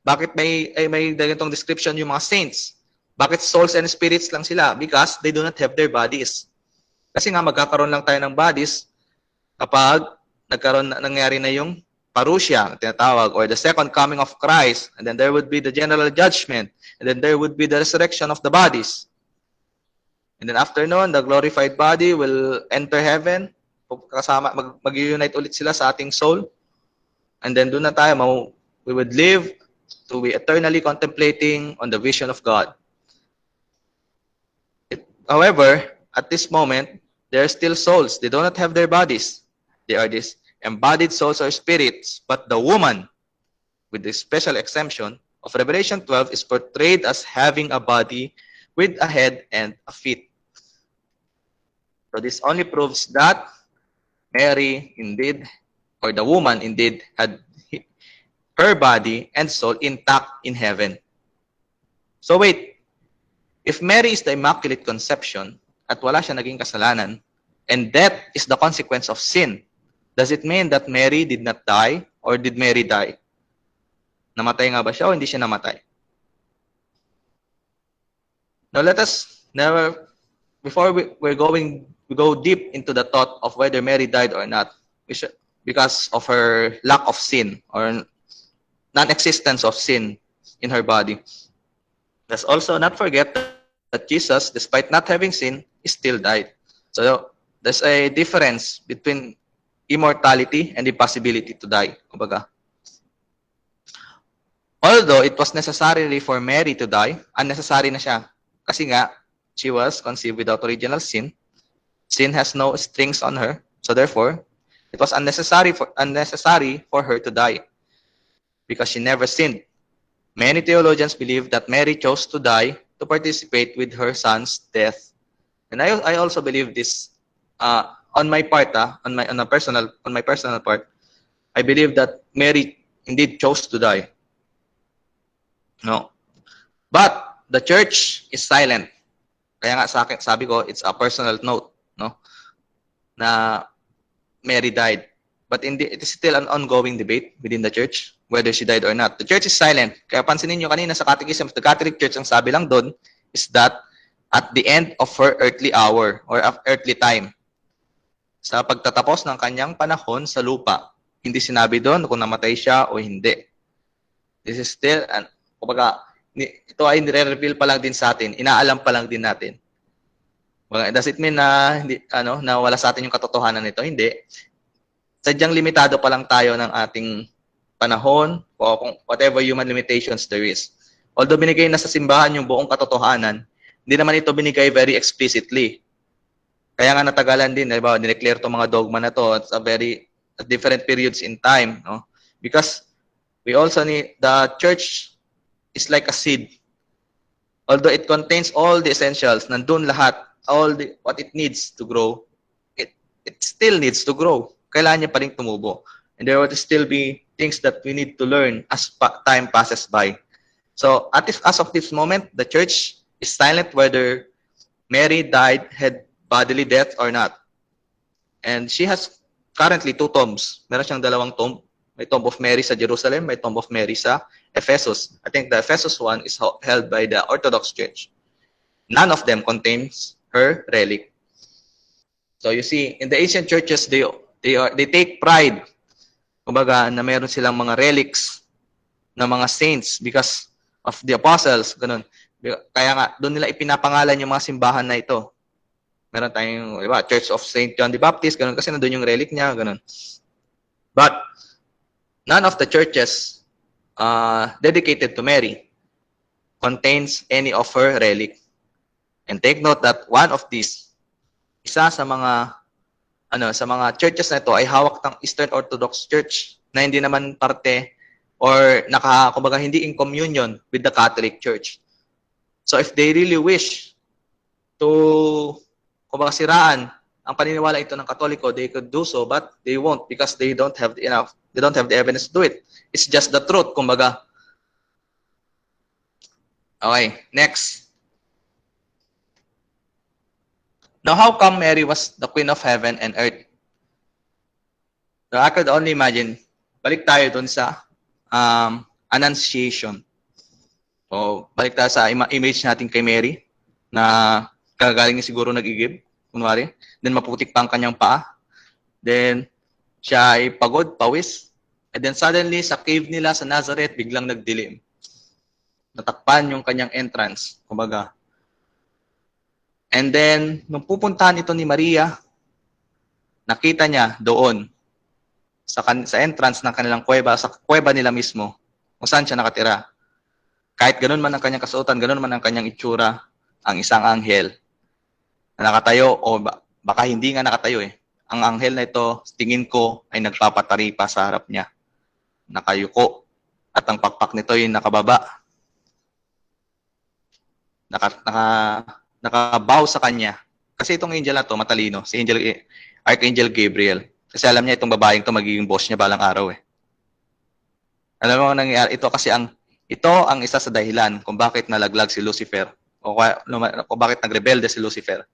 Bakit may ganitong description yung mga saints? Bakit souls and spirits lang sila? Because they do not have their bodies. Kasi nga magkakaroon lang tayo ng bodies kapag nangyari na yung parousia, tinatawag, or the second coming of Christ, and then there would be the general judgment, and then there would be the resurrection of the bodies. And then after noon, the glorified body will enter heaven, mag-unite ulit sila sa ating soul. And then doon na tayo, we would live to be eternally contemplating on the vision of God. However, at this moment, they are still souls. They do not have their bodies. They are these embodied souls or spirits. But the woman, with the special exemption of Revelation 12, is portrayed as having a body with a head and a feet. So this only proves that Mary indeed, or the woman indeed, had her body and soul intact in heaven. So wait, if Mary is the Immaculate Conception at wala siya naging kasalanan, and death is the consequence of sin, does it mean that Mary did not die, or did Mary die? Namatay nga ba siya o hindi siya namatay? Now let us before we go deep into the thought of whether Mary died or not, because of her lack of sin or non-existence of sin in her body. Let's also not forget that Jesus, despite not having sin, still died. So there's a difference between immortality and the possibility to die. Kumbaga. Although it was necessary for Mary to die, unnecessary na siya. Kasi nga, she was conceived without original sin. Sin has no strings on her. So therefore, it was unnecessary for her to die because she never sinned. Many theologians believe that Mary chose to die to participate with her son's death. And I also believe this on my part, on my personal part, I believe that Mary indeed chose to die. No. But the church is silent. Kaya nga sa akin, sabi ko, it's a personal note, no? Na Mary died. But it is still an ongoing debate within the church whether she died or not. The church is silent. Kaya pansinin nyo kanina sa Catechism of the Catholic Church, ang sabi lang doon is that at the end of her earthly hour or of earthly time, sa pagtatapos ng kanyang panahon sa lupa, hindi sinabi doon kung namatay siya o hindi. This is still, kumbaga, ito ay nire-reveal pa lang din sa atin, inaalam pa lang din natin. Does it mean na hindi, na wala sa atin yung katotohanan nito? Hindi. Sadyang limitado pa lang tayo ng ating panahon o kung whatever human limitations there is. Although binigay na sa simbahan yung buong katotohanan, hindi naman ito binigay very explicitly. Kaya nga natagalan din, diba? Dineclare itong mga dogma na to at different periods in time, no? Because we also need, the church is like a seed. Although it contains all the essentials, nandun lahat, what it needs to grow, it still needs to grow. Kailangan niya pa rin tumubo. And there will still be things that we need to learn as time passes by. So as of this moment, the church is silent whether Mary had bodily death or not. And she has currently 2 tombs. Meron siyang dalawang tomb. May Tomb of Mary sa Jerusalem, may Tomb of Mary sa Ephesus. I think the Ephesus one is held by the Orthodox Church. None of them contains her relic. So you see, in the ancient churches, they take pride, kumbaga, na meron silang mga relics ng mga saints because of the apostles, ganun. Kaya nga, doon nila ipinapangalan yung mga simbahan na ito. Meron tayong, di ba, Church of Saint John the Baptist, ganun, kasi nandun yung relic niya, ganun. But, none of the churches dedicated to Mary contains any of her relic. And take note that one of these, isa sa mga churches na ito ay hawak ng Eastern Orthodox Church na hindi naman parte or kumbaga hindi in communion with the Catholic Church. So if they really wish to kumbaga siraan ang paniniwala ito ng Katoliko, they could do so, but they won't because they don't have the evidence to do it. It's just the truth, kumbaga. Okay, next. Now, how come Mary was the Queen of Heaven and Earth? So, I could only imagine, balik tayo dun sa Annunciation. So, balik tayo sa image natin kay Mary na kagaling siguro nag-igib, kunwari. Then, maputik pa ang kanyang paa. Then, siya ay pagod, pawis. And then, suddenly, sa cave nila sa Nazareth, biglang nagdilim. Natakpan yung kanyang entrance, kumbaga. And then, nung pupuntahan ito ni Maria, nakita niya doon, sa entrance ng kanilang kuweba, sa kuweba nila mismo, kung saan siya nakatira. Kahit ganun man ang kanyang kasuotan, ganun man ang kanyang itsura, ang isang anghel na nakatayo, o baka hindi nga nakatayo eh. Ang anghel na ito, tingin ko, ay nagpapatari pa sa harap niya. Nakayuko. At ang pakpak nito ay nakababa. Nakabow sa kanya. Kasi itong angel na to, matalino. Si Archangel Gabriel. Kasi alam niya itong babaeng to magiging boss niya balang araw eh. Alam mo nangyayari? Ito ang isa sa dahilan kung bakit nalaglag si Lucifer o bakit nagrebelde si Lucifer.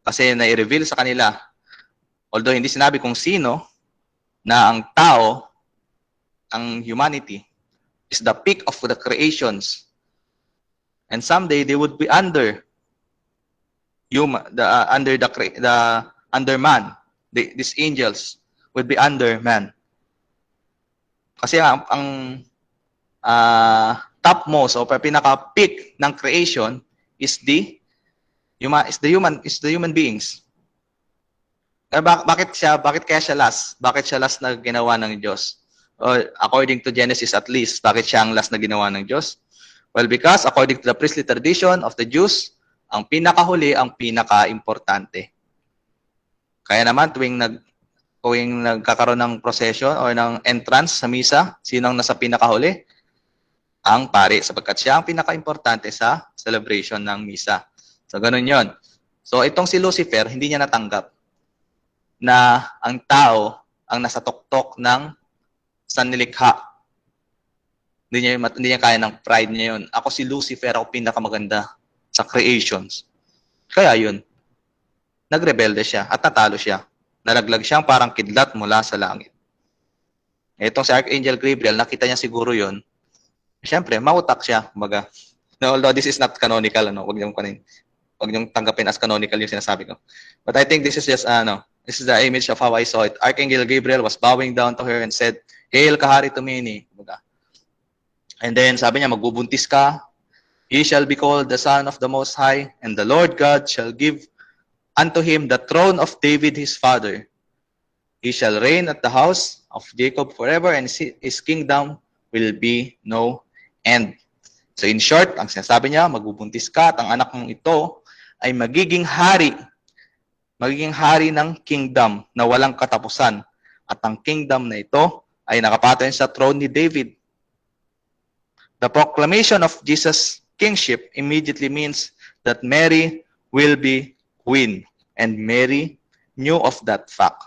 Kasi nai-reveal sa kanila, although hindi sinabi kung sino, na ang tao, ang humanity, is the peak of the creations. And someday they would be under man. These angels would be under man. Kasi ang topmost o pinaka-peak ng creation is the human beings. Bakit kaya siya last? Bakit siya last na ginawa ng Diyos? According to Genesis at least, bakit siya ang last na ginawa ng Diyos? Well, because according to the priestly tradition of the Jews, ang pinakahuli ang pinaka-importante. Kaya naman tuwing nagkakaroon ng procession o ng entrance sa misa, sino ang nasa pinakahuli? Ang pari, sapagkat siya ang pinaka-importante sa celebration ng misa. So, ganun yon. So, itong si Lucifer, hindi niya natanggap na ang tao ang nasa tuktok ng sanlilikha. Hindi niya kaya ng pride niya yun. Ako si Lucifer, ako pinakamaganda sa creations. Kaya yun, nagrebelde siya at natalo siya. Nalaglag siyang parang kidlat mula sa langit. Itong si Archangel Gabriel, nakita niya siguro yun. Siyempre, mautak siya. Kumbaga, although this is not canonical, huwag niyong tanggapin as canonical yung sinasabi ko. But I think this is just, this is the image of how I saw it. Archangel Gabriel was bowing down to her and said, "Hail, kahari tumini." Kumbaga. And then, sabi niya, magbubuntis ka. He shall be called the Son of the Most High, and the Lord God shall give unto him the throne of David his father. He shall reign at the house of Jacob forever, and his kingdom will be no end. So in short, ang sinasabi niya, magbubuntis ka at ang anak mong ito ay magiging hari ng kingdom na walang katapusan. At ang kingdom na ito ay nakapatay sa throne ni David. The proclamation of Jesus' kingship immediately means that Mary will be queen. And Mary knew of that fact.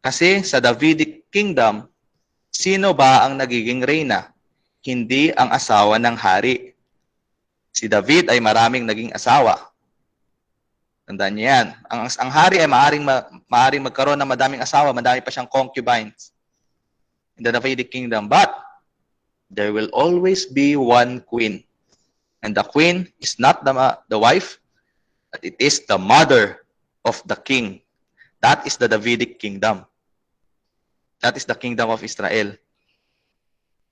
Kasi sa Davidic kingdom, sino ba ang nagiging reyna? Hindi ang asawa ng hari. Si David ay maraming naging asawa. Tandaan niyo yan. Ang hari ay maaring magkaroon ng madaming asawa, madami pa siyang concubines in the Davidic kingdom. But there will always be one queen. And the queen is not the wife, but it is the mother of the king. That is the Davidic kingdom. That is the kingdom of Israel.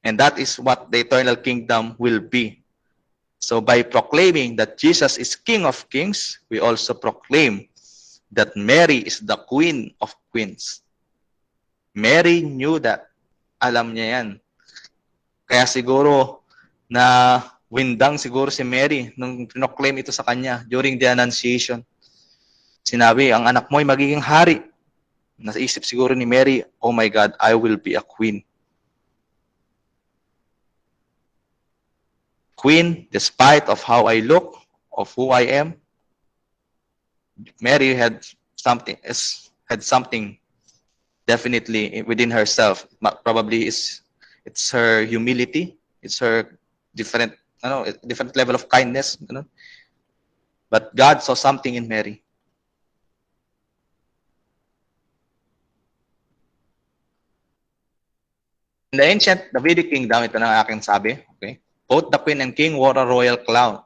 And that is what the eternal kingdom will be. So by proclaiming that Jesus is King of Kings, we also proclaim that Mary is the Queen of Queens. Mary knew that. Alam niya yan. Kaya siguro na windang siguro si Mary nung pinoclaim ito sa kanya during the Annunciation. Sinabi, ang anak mo ay magiging hari. Naisip siguro ni Mary, oh my God, I will be a queen. Queen, despite of how I look, of who I am, Mary had something definitely within herself. Probably it's her humility, it's her different level of kindness. But God saw something in Mary. In the ancient Davidic kingdom, ito na aking sabi, okay? Both the queen and king wore a royal crown.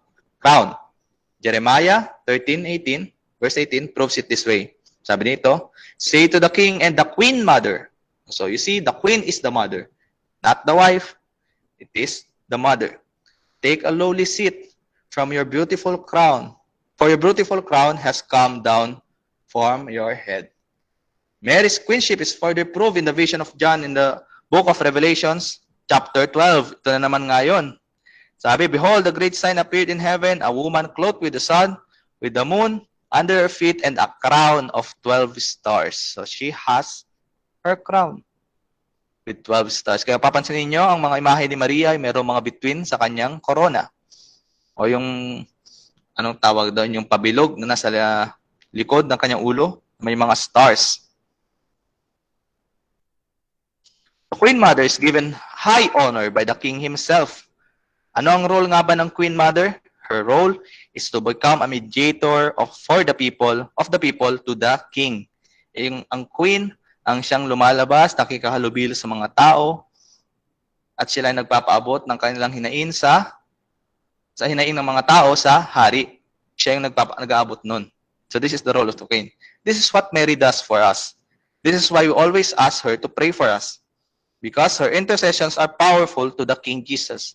Jeremiah 13:18, verse 18 proves it this way. Sabi nito, say to the king and the queen mother. So you see, the queen is the mother, not the wife. It is the mother. Take a lowly seat from your beautiful crown, for your beautiful crown has come down from your head. Mary's queenship is further proved in the vision of John in the book of Revelations, chapter 12. Ito na naman ngayon. Sabi, behold, a great sign appeared in heaven, a woman clothed with the sun, with the moon under her feet, and a crown of 12 stars. So she has her crown with 12 stars. Kaya papansinin niyo, ang mga imahe ni Maria ay mayroong mga bituin sa kanyang korona. O yung, anong tawag doon, yung pabilog na nasa likod ng kanyang ulo, may mga stars. The Queen Mother is given high honor by the King himself. Ano ang role nga ba ng Queen Mother? Her role is to become a mediator of the people to the King. Ang Queen, ang siyang lumalabas, nakikahalubilo sa mga tao, at sila ay nagpapaabot ng kanilang hinain sa hinain ng mga tao sa hari. Siya yung nag-aabot nun. So this is the role of the Queen. This is what Mary does for us. This is why we always ask her to pray for us. Because her intercessions are powerful to the King Jesus.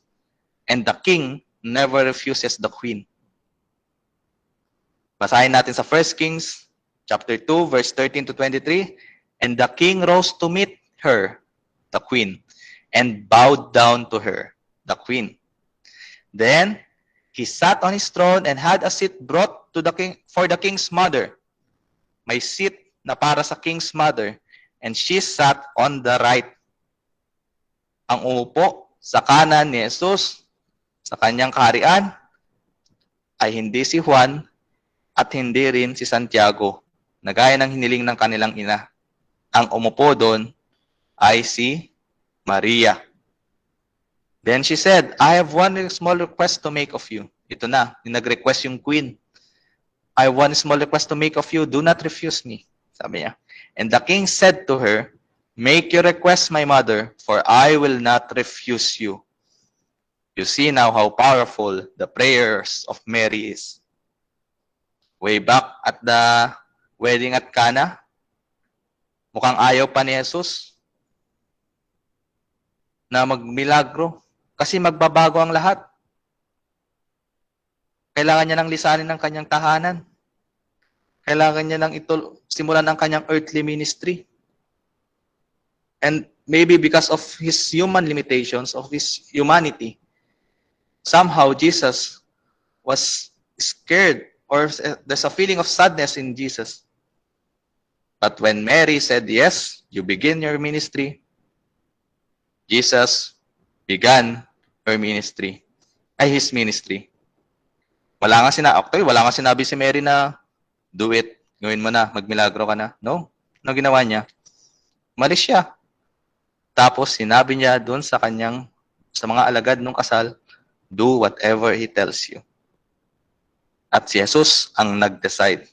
And the King never refuses the Queen. Basahin natin sa 1 Kings chapter 2, verse 13 to 23. And the king rose to meet her, the queen, and bowed down to her, the queen. Then he sat on his throne and had a seat brought to the king for the king's mother. May seat na para sa king's mother, and she sat on the right. Ang umupo sa kanan ni Jesus sa kanyang kaharian ay hindi si Juan at hindi rin si Santiago, na gaya ng hiniling ng kanilang ina. Ang umupo doon ay si Maria. Then she said, I have one small request to make of you. Ito na, nag-request yung queen. I have one small request to make of you. Do not refuse me. Sabi niya. And the king said to her, make your request, my mother, for I will not refuse you. You see now how powerful the prayers of Mary is. Way back at the wedding at Cana, mukhang ayaw pa ni Jesus na magmilagro kasi magbabago ang lahat. Kailangan niya ng lisanin ng kanyang tahanan. Kailangan niya ng simulan ng kanyang earthly ministry. And maybe because of his human limitations, of his humanity, somehow Jesus was scared, or there's a feeling of sadness in Jesus. But when Mary said, yes, you begin your ministry, Jesus began his ministry. Wala nga sinabi si Mary na, do it, gawin mo na, magmilagro ka na. No. Ano ginawa niya? Umalis siya. Tapos sinabi niya doon sa mga alagad ng kasal, do whatever he tells you. At si Jesus ang nag-decide.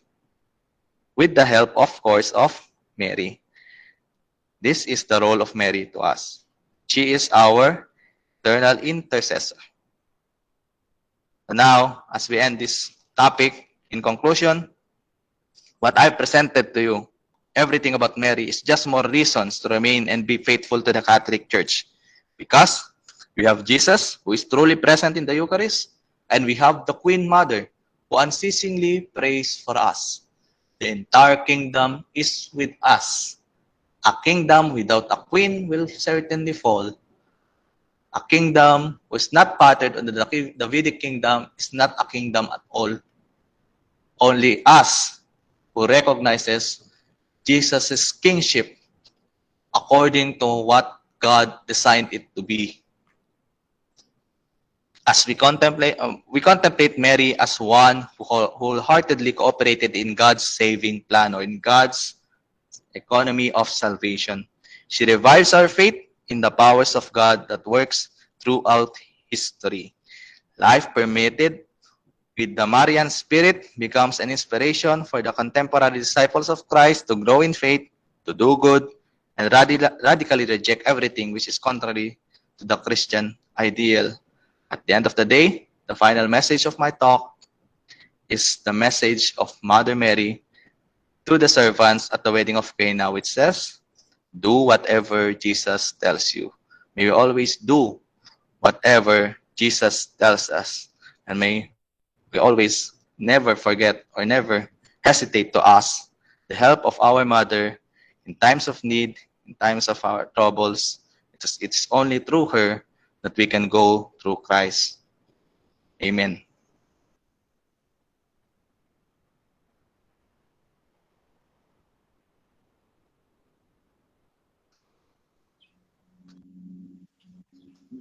with the help, of course, of Mary. This is the role of Mary to us. She is our eternal intercessor. Now, as we end this topic, in conclusion, what I presented to you, everything about Mary, is just more reasons to remain and be faithful to the Catholic Church. Because we have Jesus, who is truly present in the Eucharist, and we have the Queen Mother, who unceasingly prays for us. The entire kingdom is with us. A kingdom without a queen will certainly fall. A kingdom who is not patterned on the Davidic kingdom is not a kingdom at all. Only us who recognizes Jesus' kingship according to what God designed it to be. As we contemplate Mary as one who wholeheartedly cooperated in God's saving plan or in God's economy of salvation. She revives our faith in the powers of God that works throughout history. Life permitted with the Marian spirit becomes an inspiration for the contemporary disciples of Christ to grow in faith, to do good, and radically reject everything which is contrary to the Christian ideal. At the end of the day, the final message of my talk is the message of Mother Mary to the servants at the wedding of Cana, which says, do whatever Jesus tells you. May we always do whatever Jesus tells us. And may we always never forget or never hesitate to ask the help of our Mother in times of need, in times of our troubles. It's only through her that we can go through Christ. Amen.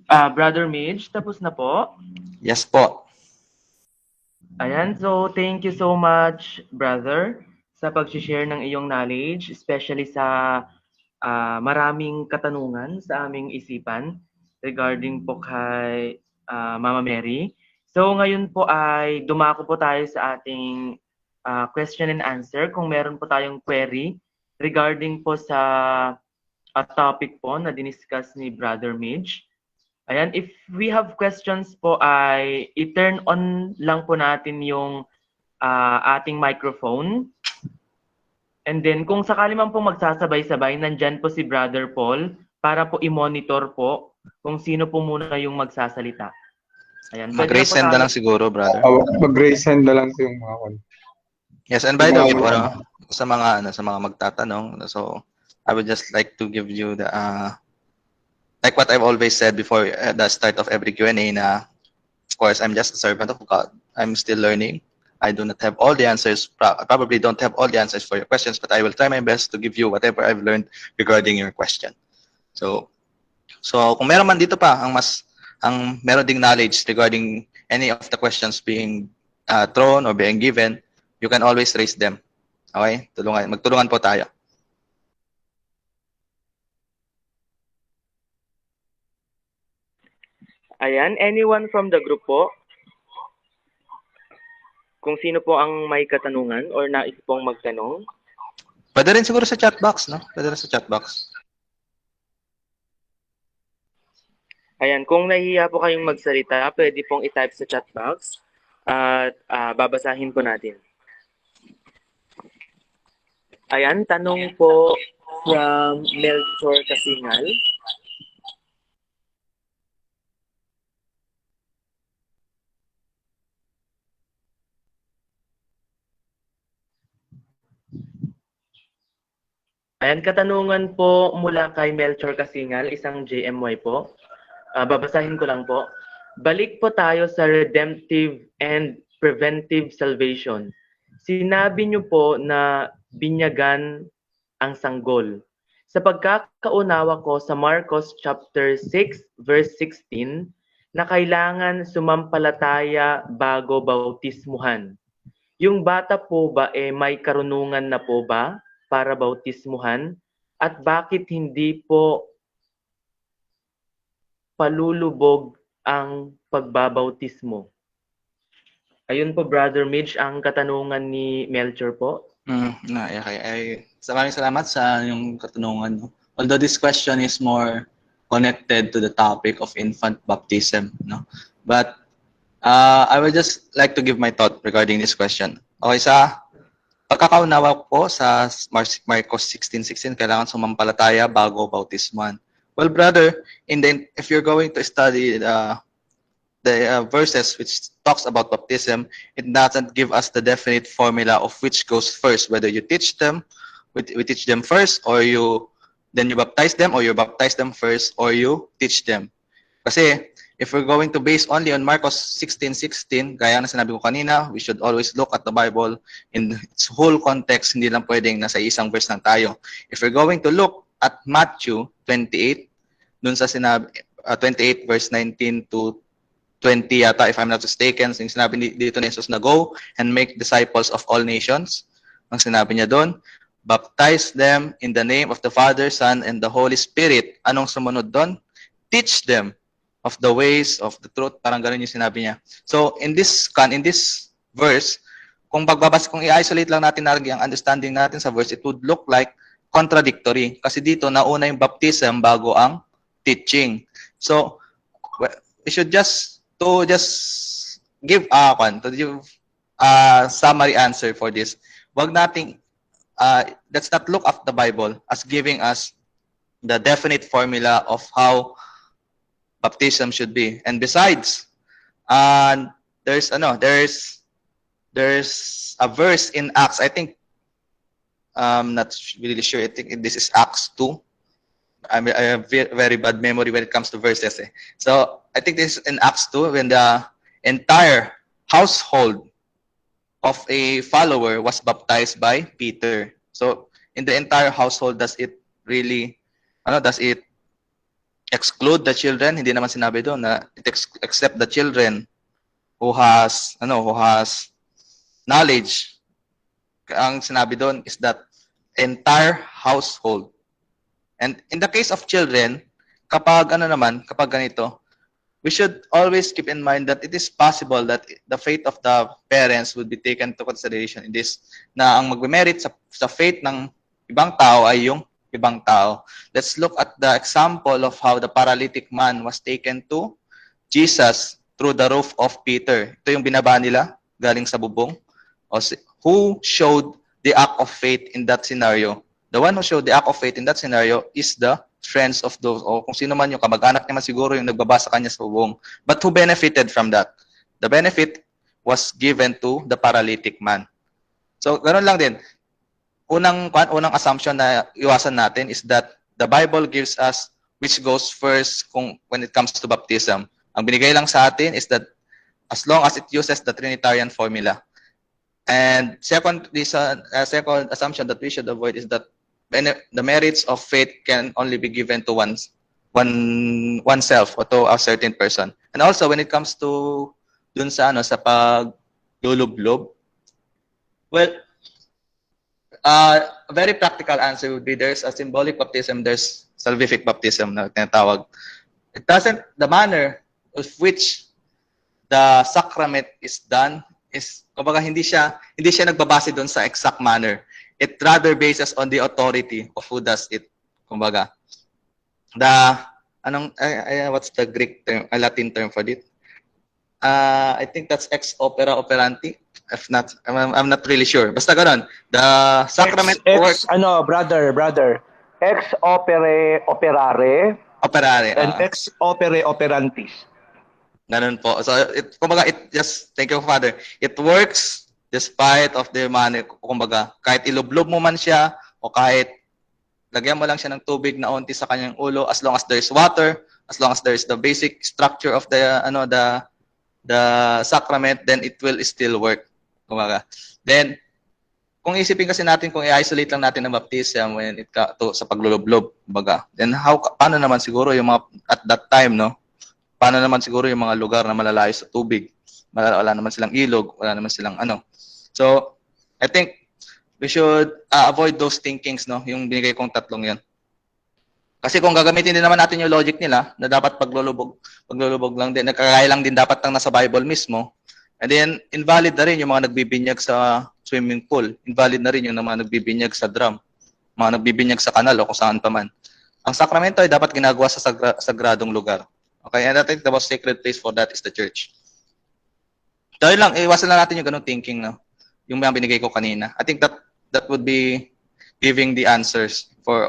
Brother Midge, tapos na po? Yes po. Ayan, so thank you so much, brother, sa pag-share ng iyong knowledge, especially sa maraming katanungan sa aming isipan regarding po kay Mama Mary. So ngayon po ay dumako po tayo sa ating question and answer. Kung meron po tayong query regarding po sa topic po na diniscuss ni Brother Midge. Ayan, if we have questions po ay i-turn on lang po natin yung ating microphone. And then kung sakali man po magsasabay-sabay, nandyan po si Brother Paul para po i-monitor po kung sino po muna yung magsasalita. Ayan, Mag-raise hand na lang siguro, brother. Mag-raise hand na lang yung mga kon. Yes, and by the way, po, sa mga magtatanong, so I would just like to give you the like what I've always said before at the start of every Q&A na, of course, I'm just a servant of God. I'm still learning. I do not have all the answers. I probably don't have all the answers for your questions, but I will try my best to give you whatever I've learned regarding your question. So kung meron man dito pa ang meron ding knowledge regarding any of the questions being thrown or being given, you can always raise them. Okay? Magtulungan po tayo. Ayan, anyone from the group po? Kung sino po ang may katanungan or nais pong magtanong? Pwede rin siguro sa chat box, no? Pwede rin sa chat box. Ayan, kung nahihiya po kayong magsalita, pwede pong i-type sa chat box at babasahin po natin. Ayan, tanong po from Melchor Kasingal. Ayan, katanungan po mula kay Melchor Kasingal, isang JMY po. Babasahin ko lang po. Balik po tayo sa redemptive and preventive salvation. Sinabi niyo po na binyagan ang sanggol. Sa pagkakaunawa ko sa Marcos chapter 6 verse 16 na kailangan sumampalataya bago bautismuhan. Yung bata po ba may karunungan na po ba para bautismuhan? At bakit hindi po palulubog ang pagbabautismo? Ayun po, Brother Midge, ang katanungan ni Melchor po. Okay. Maraming salamat sa yung katanungan. No? Although this question is more connected to the topic of infant baptism, no? But I would just like to give my thought regarding this question. Okay, sa pagkakaunawa ko sa Marcos 16:16, kailangan sumampalataya bago bautismuhan. Well, brother, if you're going to study the verses which talks about baptism, it doesn't give us the definite formula of which goes first, whether you teach them, we teach them first, or then you baptize them, or you baptize them first, or you teach them. Kasi if we're going to base only on Marcos 16:16, gaya na sinabi ko kanina, we should always look at the Bible in its whole context, hindi lang pwedeng nasa isang verse lang tayo. If we're going to look at Matthew 28, dun sa sinabi, 28 verse 19 to 20 yata, if I'm not mistaken, yung sinabi dito ni Jesus na go and make disciples of all nations. Ang sinabi niya doon, baptize them in the name of the Father, Son, and the Holy Spirit. Anong sumunod doon? Teach them of the ways of the truth. Parang ganun yung sinabi niya. So, in this verse, kung i-isolate lang natin ang understanding natin sa verse, it would look like contradictory. Kasi dito, nauna yung baptism bago ang teaching. So, we should just give a summary answer for this. Wag nating, let's not look at the Bible as giving us the definite formula of how baptism should be. And besides, there's a verse in Acts. I think I'm not really sure. I think this is Acts 2. I have very bad memory when it comes to verses. So I think this is in Acts 2 when the entire household of a follower was baptized by Peter. So in the entire household, does it exclude the children? Hindi naman sinabi doon na except the children who has knowledge. Ang sinabi doon is that entire household. And in the case of children, kapag ganito, we should always keep in mind that it is possible that the faith of the parents would be taken into consideration in this, na ang magme-merit sa faith ng ibang tao ay yung ibang tao. Let's look at the example of how the paralytic man was taken to Jesus through the roof of Peter. Ito yung binaba nila galing sa bubong. Who showed the act of faith in that scenario? The one who showed the act of faith in that scenario is the friends of those, o kung sino man yung kamag-anak niya man siguro yung nagbaba sa kanya sa bubong. But who benefited from that? The benefit was given to the paralytic man. So, ganoon lang din. Unang assumption na iwasan natin is that the Bible gives us which goes first when it comes to baptism. Ang binigay lang sa atin is that as long as it uses the Trinitarian formula. And second assumption that we should avoid is that the merits of faith can only be given to oneself or to a certain person. And also when it comes to dun sa paglulublob, well, a very practical answer would be there's a symbolic baptism, there's salvific baptism na tinatawag. The manner of which the sacrament is done is, kumbaga, hindi siya nagbabase doon sa exact manner. It rather bases on the authority of who does it. Kumbaga, what's the Greek term, Latin term for it? I think that's ex opere operanti. If not, I'm not really sure. Basta ganun. The sacrament works. Brother. Ex opere operare. Operare. And ex opere operantis. Ganun po. So, thank you, Father. It works despite of the manner, kumbaga, kahit ilublob mo man siya, o kahit lagyan mo lang siya ng tubig na onti sa kanyang ulo, as long as there's water, as long as there's the basic structure of the sacrament, then it will still work. Kumbaga. Then, kung isipin kasi natin, kung i-isolate lang natin ang baptism when it sa paglulublob, kumbaga, then paano naman siguro yung mga, at that time, no? Paano naman siguro yung mga lugar na malalayo sa tubig? Wala naman silang ilog, wala naman silang So, I think we should avoid those thinkings, no? Yung binigay kong tatlong yan. Kasi kung gagamitin din naman natin yung logic nila, na dapat paglulubog lang din, nagkakaya lang din dapat ng nasa Bible mismo, And then, invalid na rin yung mga nagbibinyag sa swimming pool. Invalid na rin yung mga nagbibinyag sa drum. Mga nagbibinyag sa kanal o kung saan pa man. Ang sakramento ay dapat ginagawa sa sagradong lugar. Okay? And I think the most sacred place for that is the church. Dahil lang, iwasan na natin yung ganung thinking, no? Yung mga binigay ko kanina. I think that would be giving the answers for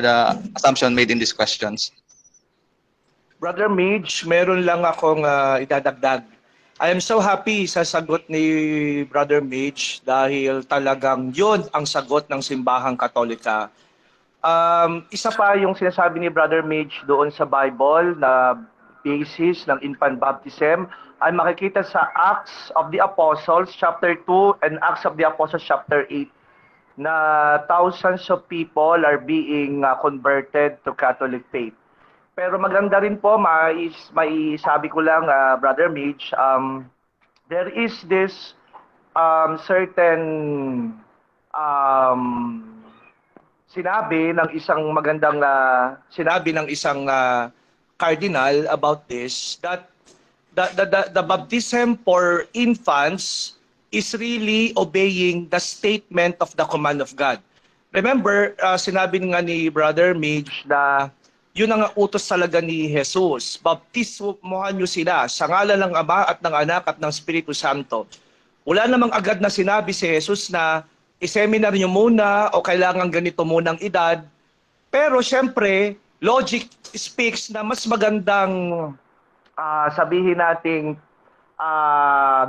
the assumption made in these questions. Brother Midge, meron lang akong idadagdag. I am so happy sa sagot ni Brother Midge dahil talagang yun ang sagot ng simbahang Katolika. Isa pa yung sinasabi ni Brother Midge doon sa Bible na basis ng infant baptism ay makikita sa Acts of the Apostles chapter 2 and Acts of the Apostles chapter 8 na thousands of people are being converted to Catholic faith. Pero maganda rin po, may sabi ko lang, Brother Midge, there is this certain sinabi ng isang cardinal about this, that the baptism for infants is really obeying the statement of the command of God. Remember, sinabi nga ni Brother Midge na yun ang utos talaga ni Jesus. Baptismohan nyo sila sa ngalan ng Ama at ng Anak at ng Espiritu Santo. Wala namang agad na sinabi si Jesus na i-seminar nyo muna o kailangan ganito munang edad. Pero syempre, logic speaks na mas magandang sabihin nating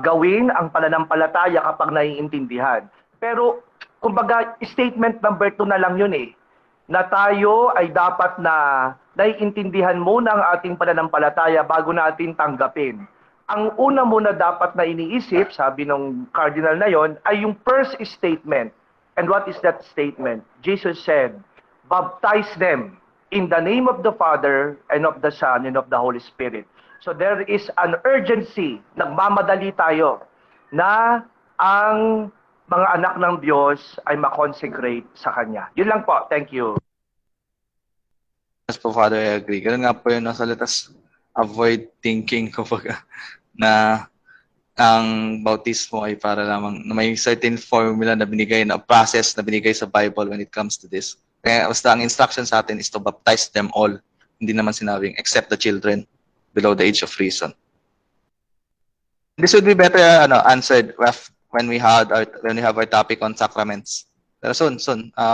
gawin ang pananampalataya kapag naiintindihan. Pero, kumbaga, statement number 2 na lang yun na tayo ay dapat na naiintindihan muna ang ating pananampalataya bago natin tanggapin. Ang una muna dapat na iniisip, sabi ng cardinal na yon, ay yung first statement. And what is that statement? Jesus said, baptize them in the name of the Father and of the Son and of the Holy Spirit. So there is an urgency, nagmamadali tayo, na ang mga anak ng Diyos ay makonsecrate sa Kanya. Yun lang po. Thank you. Yes po, Father, I agree. Ganun nga po yun, so let us avoid thinking na ang bautismo ay para lamang na may certain formula na binigay, na process na binigay sa Bible when it comes to this. Kaya basta ang instruction sa atin is to baptize them all. Hindi naman sinabing except the children below the age of reason. This would be better answered when we have our topic on sacraments. Pero soon,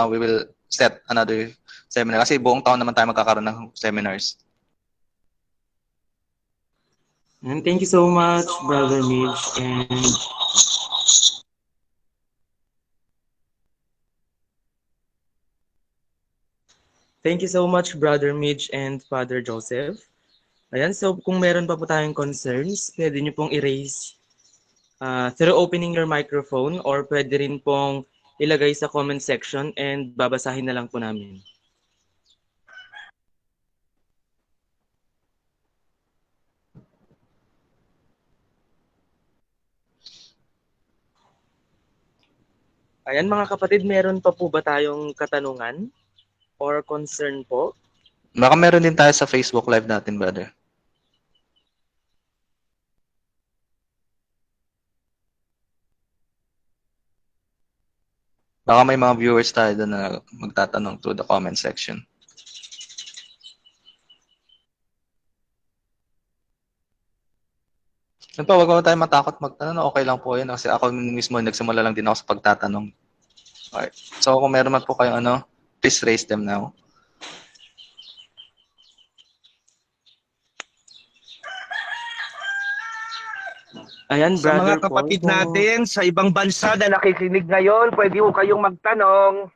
we will set another seminar. Kasi buong taon naman tayo magkakaroon ng seminars. And thank you so much, Brother Midge. And thank you so much, Brother Midge and Father Joseph. Ayan, so kung meron pa po tayong concerns, pwede nyo pong i-raise through opening your microphone or pwede rin pong ilagay sa comment section and babasahin na lang po namin. Ayan mga kapatid, meron pa po ba tayong katanungan or concern po? Baka meron din tayo sa Facebook Live natin, brother. Baka may mga viewers tayo doon na magtatanong through the comment section. Yan pa, wag mo tayo matakot magtanong. Okay lang po yun. Kasi ako mismo, nagsimula lang din ako sa pagtatanong. Okay. So kung meron man po kayong please raise them now. Ayan, Sa Brother mga kapatid Paul, natin sa ibang bansa na nakikinig ngayon, pwede po kayong magtanong.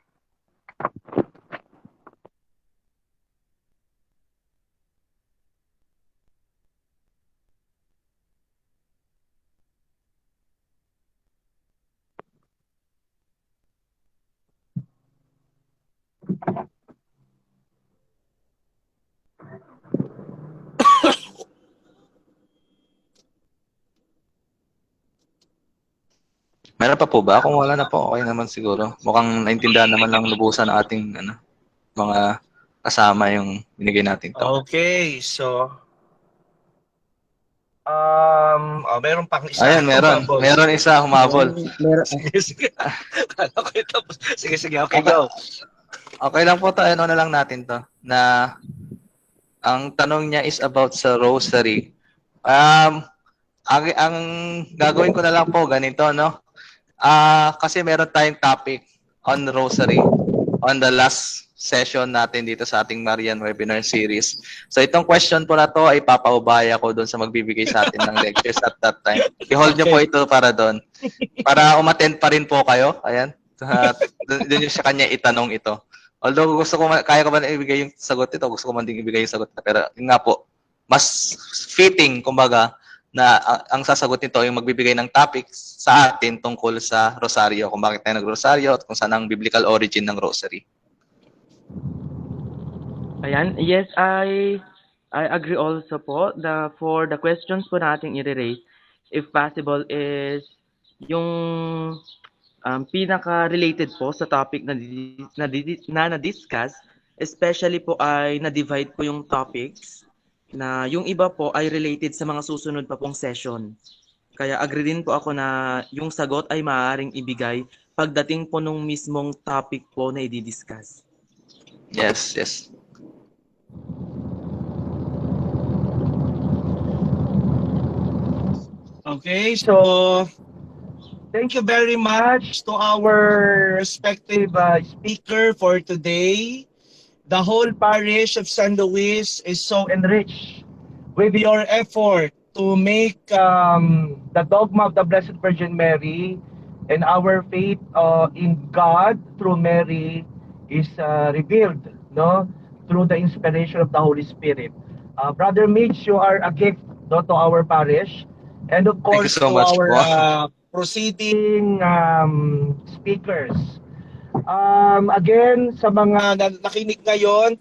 Meron pa po ba? Kung wala na po, okay naman siguro. Mukhang naintindihan naman lang lubusan ng ating mga kasama yung binigay natin to. Okay, so meron pang isa. Ayan, meron. Humabol. Meron isa humabol. Sige, sige. Kala ko ito. Sige, sige. Okay, go. Okay lang po tayo, ano na lang natin to, na ang tanong niya is about sa rosary. Ang gagawin ko na lang po ganito, no? Kasi meron tayong topic on rosary on the last session natin dito sa ating Marian webinar series. So itong question po na to ay papaubaya ko doon sa magbibigay sa atin ng lectures at that time. I-hold niyo po ito para doon. Para umattend pa rin po kayo. Ayan. Doon niyo sa kanya itanong ito. Although gusto ko kaya ko man ibigay yung sagot ito, gusto ko man din ibigay yung sagot na, pero yun nga po, mas fitting kumbaga na ang sasagot nito ay magbibigay ng topic sa atin tungkol sa rosaryo, kung bakit tayo nag-rosaryo at kung saan ang biblical origin ng rosary. Ayan, yes, I agree also po. For the questions po nating i-raise, if possible, is yung pinaka-related po sa topic na na-discuss, especially po ay na-divide po yung topics na yung iba po ay related sa mga susunod pa pong session. Kaya agree din po ako na yung sagot ay maaaring ibigay pagdating po nung mismong topic po na i-discuss. Yes, yes. Okay, so thank you very much to our respective speaker for today. The whole parish of San Luis is so enriched with your effort to make the dogma of the Blessed Virgin Mary and our faith in God through Mary is revealed, no, through the inspiration of the Holy Spirit. Brother Mitch, you are a gift, no, to our parish, and of Thank you course so to much our po. proceeding speakers. Again, sa mga nakinig ngayon,